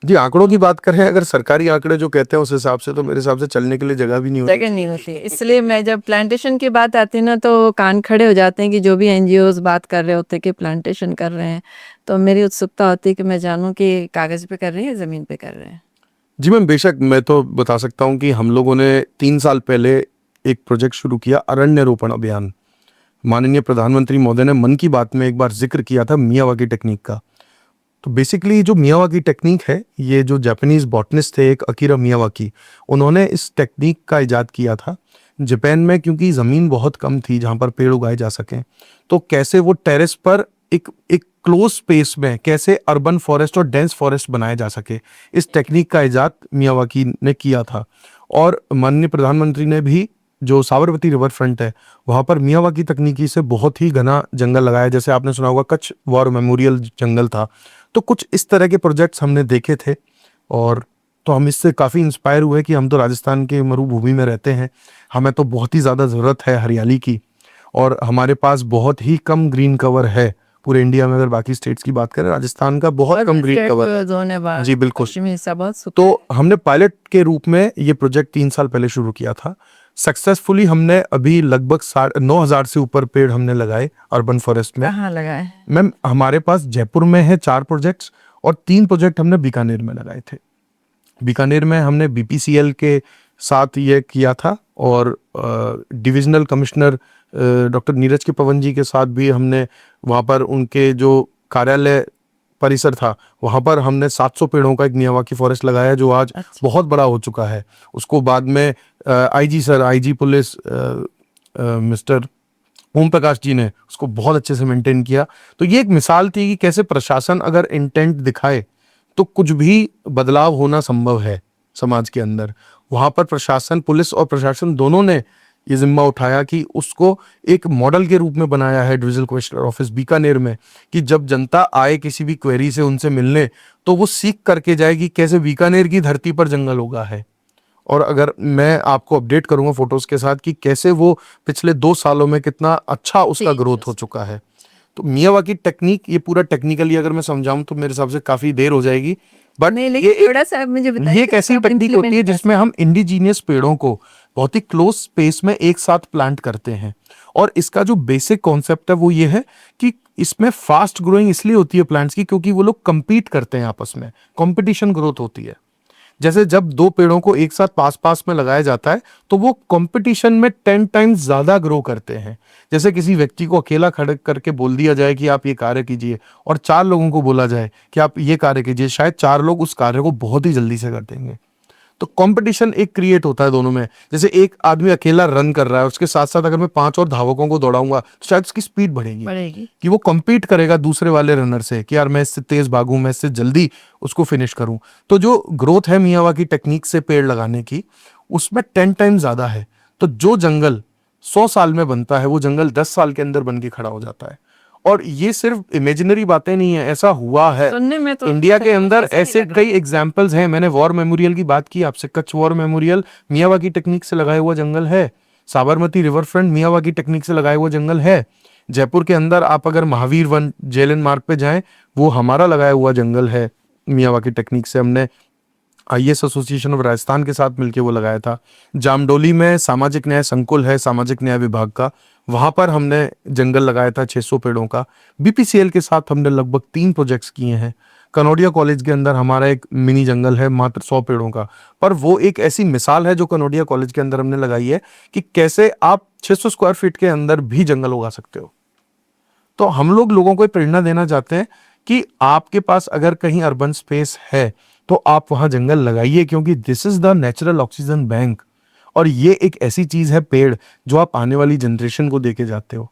जी, आंकड़ों की बात करें, अगर सरकारी आंकड़े जो कहते हैं उस हिसाब से, तो मेरे हिसाब से चलने के लिए जगह भी नहीं होती। जगह नहीं होती, इसलिए मैं जब प्लांटेशन की बात आती है ना तो कान खड़े हो जाते हैं कि जो भी एनजीओज बात कर रहे होते हैं कि प्लांटेशन कर रहे हैं, तो मेरी उत्सुकता होती है कि मैं जानूं कि कागज पे कर रहे हैं या ज़मीन पे कर रहे हैं। जी मैम, बेशक मैं तो बता सकता हूँ कि हम लोगों ने 3 साल पहले एक प्रोजेक्ट शुरू किया, अरण्य रोपण अभियान। माननीय प्रधानमंत्री महोदय ने मन की बात में एक बार जिक्र किया था मियावाकी टेक्निक का। तो बेसिकली जो मियावाकी टेक्निक है, ये जो जापानीज बॉटनिस्ट थे एक अकीरा मियावाकी, उन्होंने इस टेक्निक का इजाद किया था जापान में, क्योंकि ज़मीन बहुत कम थी जहाँ पर पेड़ उगाए जा सकें। तो कैसे वो टेरेस पर एक क्लोज स्पेस में कैसे अर्बन फॉरेस्ट और डेंस फॉरेस्ट बनाए जा सके, इस टेक्निक का इजाद मियावाकी ने किया था। और माननीय प्रधानमंत्री ने भी जो साबरमती रिवर फ्रंट है वहाँ पर मियावाकी तकनीकी से बहुत ही घना जंगल लगाया, जैसे आपने सुना होगा कच्छ वॉर मेमोरियल जंगल था। तो कुछ इस तरह के प्रोजेक्ट्स हमने देखे थे, और तो हम इससे काफ़ी इंस्पायर हुए कि हम तो राजस्थान के मरुभूमि में रहते हैं, हमें तो बहुत ही ज़्यादा ज़रूरत है हरियाली की, और हमारे पास बहुत ही कम ग्रीन कवर है पूरे इंडिया में। अगर बाकी स्टेट्स की बात करें, राजस्थान का बहुत कम ग्रीन कवर। जी बिल्कुल। तो हमने पायलट के रूप में ये प्रोजेक्ट 3 साल पहले शुरू किया था। सक्सेसफुली हमने अभी लगभग 9,000 से ऊपर पेड़ हमने लगाए अर्बन फॉरेस्ट में। कहाँ लगाए? मैम हमारे पास जयपुर में है 4 प्रोजेक्ट्स, और 3 प्रोजेक्ट हमने बीकानेर में लगाए थे। बीकानेर में हमने बीपीसीएल के साथ ये किया था, और डिविजनल कमिश्नर डॉक्टर नीरज के पवन जी के साथ भी हमने वहाँ पर उनके जो कार्यालय परिसर था वहाँ पर हमने 700 पेड़ों का एक मियावाकी फॉरेस्ट लगाया, जो आज बहुत बड़ा हो चुका है। उसको बाद में IG police mister Om Prakash ji ने उसको बहुत अच्छे से मेंटेन किया। तो ये एक मिसाल थी कि कैसे प्रशासन अगर इंटेंट दिखाए तो कुछ भी बदलाव होना संभव है। समाज के अंदर। वहां पर प्रशासन, पुलिस और प्रशासन दोनों ने ये जिम्मा उठाया कि उसको एक मॉडल के रूप में बनाया है डिविजनल कमिश्नर ऑफिस बीकानेर में, कि जब जनता आए किसी भी क्वेरी से उनसे मिलने तो वो सीख करके जाएगी कैसे बीकानेर की धरती पर जंगल उगा है। और अगर मैं आपको अपडेट करूंगा फोटोज के साथ कि कैसे वो पिछले 2 सालों में कितना अच्छा उसका ग्रोथ हो चुका है। तो मियावाकी टेक्निक, ये पूरा टेक्निकली अगर मैं समझाऊं तो मेरे हिसाब से काफी देर हो जाएगी, बट ये एक ऐसी टेक्निक होती है जिसमें हम इंडिजीनियस पेड़ों को बहुत ही क्लोज स्पेस में एक साथ प्लांट करते हैं। और इसका जो बेसिक कॉन्सेप्ट है वो ये है कि इसमें फास्ट ग्रोइंग इसलिए होती है प्लांट्स की क्योंकि वो लोग कंपीट करते हैं आपस में, कंपटीशन ग्रोथ होती है। जैसे जब 2 पेड़ों को एक साथ पास पास में लगाया जाता है तो वो कंपटीशन में 10 टाइम्स ज्यादा ग्रो करते हैं। जैसे किसी व्यक्ति को अकेला खड़े करके बोल दिया जाए कि आप ये कार्य कीजिए और 4 लोगों को बोला जाए कि आप ये कार्य कीजिए, शायद 4 लोग उस कार्य को बहुत ही जल्दी से कर देंगे। तो कंपटीशन एक क्रिएट होता है दोनों में। जैसे एक आदमी अकेला रन कर रहा है, उसके साथ साथ अगर मैं 5 और धावकों को दौड़ाऊंगा तो शायद उसकी स्पीड बढ़ेगी कि वो compete करेगा दूसरे वाले रनर से कि यार मैं इससे तेज भागूं, मैं इससे जल्दी उसको फिनिश करूं। तो जो ग्रोथ है मियावाकी टेक्निक से पेड़ लगाने की, उसमें 10 टाइम ज्यादा है। तो जो जंगल 100 साल में बनता है वो जंगल 10 साल के अंदर बन के खड़ा हो जाता है। और ये सिर्फ इमेजिनरी बातें नहीं है, ऐसा हुआ है सुनने में तो इंडिया के अंदर। ऐसे कई एग्जाम्पल्स हैं। मैंने वॉर मेमोरियल की बात की आपसे, Kutch war memorial Miyawaki technique से लगाया हुआ जंगल है। Sabarmati river front Miyawaki technique से लगाया हुआ जंगल है। जयपुर के अंदर आप अगर महावीर वन जेलन मार्ग पे जाएं, वो हमारा लगाया हुआ जंगल है मियावाकी टेक्निक से। हमने IAS एसोसिएशन ऑफ राजस्थान के साथ मिलकर वो लगाया था। जामडोली में सामाजिक न्याय संकुल है सामाजिक न्याय विभाग का, वहां पर हमने जंगल लगाया था 600 पेड़ों का। BPCL के साथ हमने लगभग 3 प्रोजेक्ट्स किए हैं। कनौडिया कॉलेज के अंदर हमारा एक मिनी जंगल है मात्र 100 पेड़ों का। पर वो एक ऐसी मिसाल है जो कनौडिया कॉलेज के अंदर हमने लगाई है कि कैसे आप 600 स्क्वायर फीट के अंदर भी जंगल उगा सकते हो। तो हम लोगों को प्रेरणा देना चाहते हैं कि आपके पास अगर कहीं अर्बन स्पेस है तो आप वहां जंगल लगाइए, क्योंकि this is the natural oxygen bank. और ये एक ऐसी चीज है पेड़ जो आप आने वाली जनरेशन को देके जाते हो।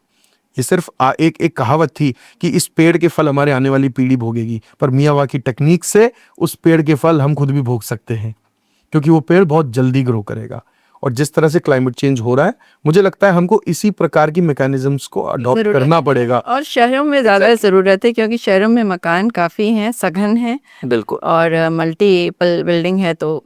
ये सिर्फ एक कहावत थी कि इस पेड़ के फल हमारे आने वाली पीढ़ी भोगेगी, पर मियावाकी टेक्निक से उस पेड़ के फल हम खुद भी भोग सकते हैं, क्योंकि वो पेड़ बहुत जल्दी ग्रो करेगा। और जिस तरह से क्लाइमेट चेंज हो रहा है, मुझे लगता है हमको इसी प्रकार की मैकेनिज्म्स को अडॉप्ट करना पड़ेगा। और शहरों में ज्यादा जरूरत है, क्योंकि शहरों में मकान काफी हैं, सघन है, बिल्कुल, और मल्टीपल बिल्डिंग है, तो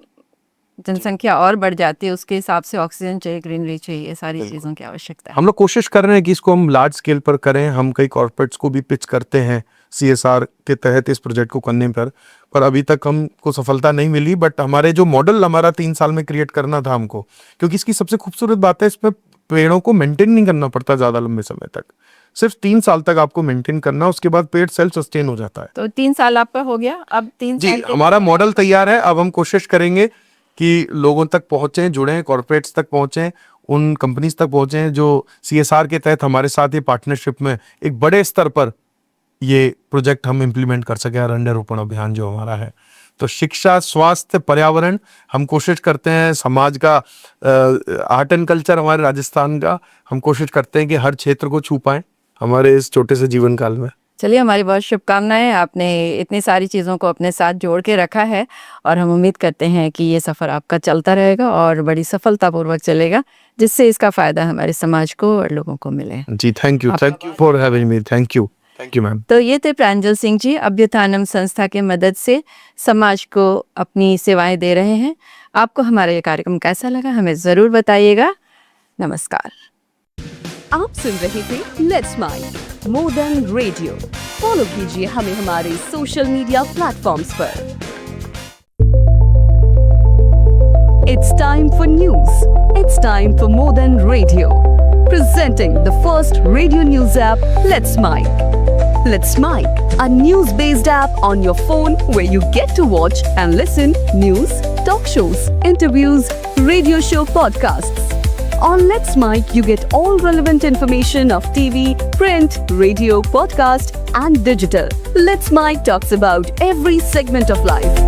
जनसंख्या और बढ़ जाती है। उसके हिसाब से ऑक्सीजन चाहिए, ग्रीनरी चाहिए, सारी चीजों की आवश्यकता है। हम लोग कोशिश कर रहे हैं कि इसको हम लार्ज स्केल पर करें। हम कई कॉर्पोरेट्स को भी पिच करते हैं CSR के तहत इस प्रोजेक्ट को करने पर अभी तक हमको सफलता नहीं मिली। बट हमारे जो मॉडल हमारा 3 साल में क्रिएट करना था हमको, क्योंकि इसकी सबसे खूबसूरत बात है इसमें पेड़ों को मेंटेन नहीं करना पड़ता ज्यादा लंबे समय तक, सिर्फ 3 साल तक आपको मेंटेन करना, उसके बाद पेड़ सेल्फ सस्टेन हो जाता है। तो 3 साल आपका हो गया, अब 3 जी हमारा मॉडल तैयार है। अब हम कोशिश करेंगे कि लोगों तक पहुंचे, जुड़े, कॉर्पोरेट्स तक पहुंचे, उन कंपनीज तक पहुंचे जो CSR के तहत हमारे साथ ये पार्टनरशिप में एक बड़े स्तर पर ये प्रोजेक्ट हम इम्प्लीमेंट कर सके। अरण्यरोपण अभियान जो हमारा है, तो शिक्षा, स्वास्थ्य, पर्यावरण, हम कोशिश करते हैं समाज का, आर्ट एंड कल्चर हमारे राजस्थान का, हम कोशिश करते हैं कि हर क्षेत्र को छू पाएं हमारे इस छोटे से जीवन काल में। चलिए, हमारी बहुत शुभकामनाएं। आपने इतनी सारी चीज़ों को अपने साथ जोड़ के रखा है, और हम उम्मीद करते हैं कि ये सफ़र आपका चलता रहेगा और बड़ी सफलतापूर्वक चलेगा, जिससे इसका फ़ायदा हमारे समाज को और लोगों को मिले। जी thank you for having me. Thank you ma'am. तो ये थे प्रांजल सिंह जी, अभ्युत्थानम संस्था के मदद से समाज को अपनी सेवाएं दे रहे हैं। आपको हमारा ये कार्यक्रम कैसा लगा हमें ज़रूर बताइएगा। नमस्कार। आप सुन रहे थे let's mic more than radio. Follow कीजिए हमें हमारे सोशल मीडिया प्लेटफॉर्म्स पर। It's time for news. It's time for more than radio. Presenting the first radio news app, Let's Mic. Let's Mic, a news-based app on your phone where you get to watch and listen news, talk shows, interviews, radio show podcasts. On Let's Mic, you get all relevant information of TV, print, radio, podcast, and digital. Let's Mic talks about every segment of life.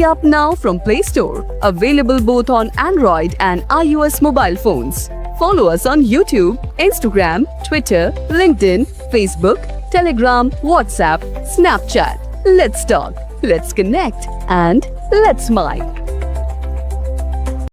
app now from Play Store. Available both on Android and iOS mobile phones. Follow us on YouTube, Instagram, Twitter, LinkedIn, Facebook, Telegram, WhatsApp, Snapchat. Let's talk, let's connect, and let's smile.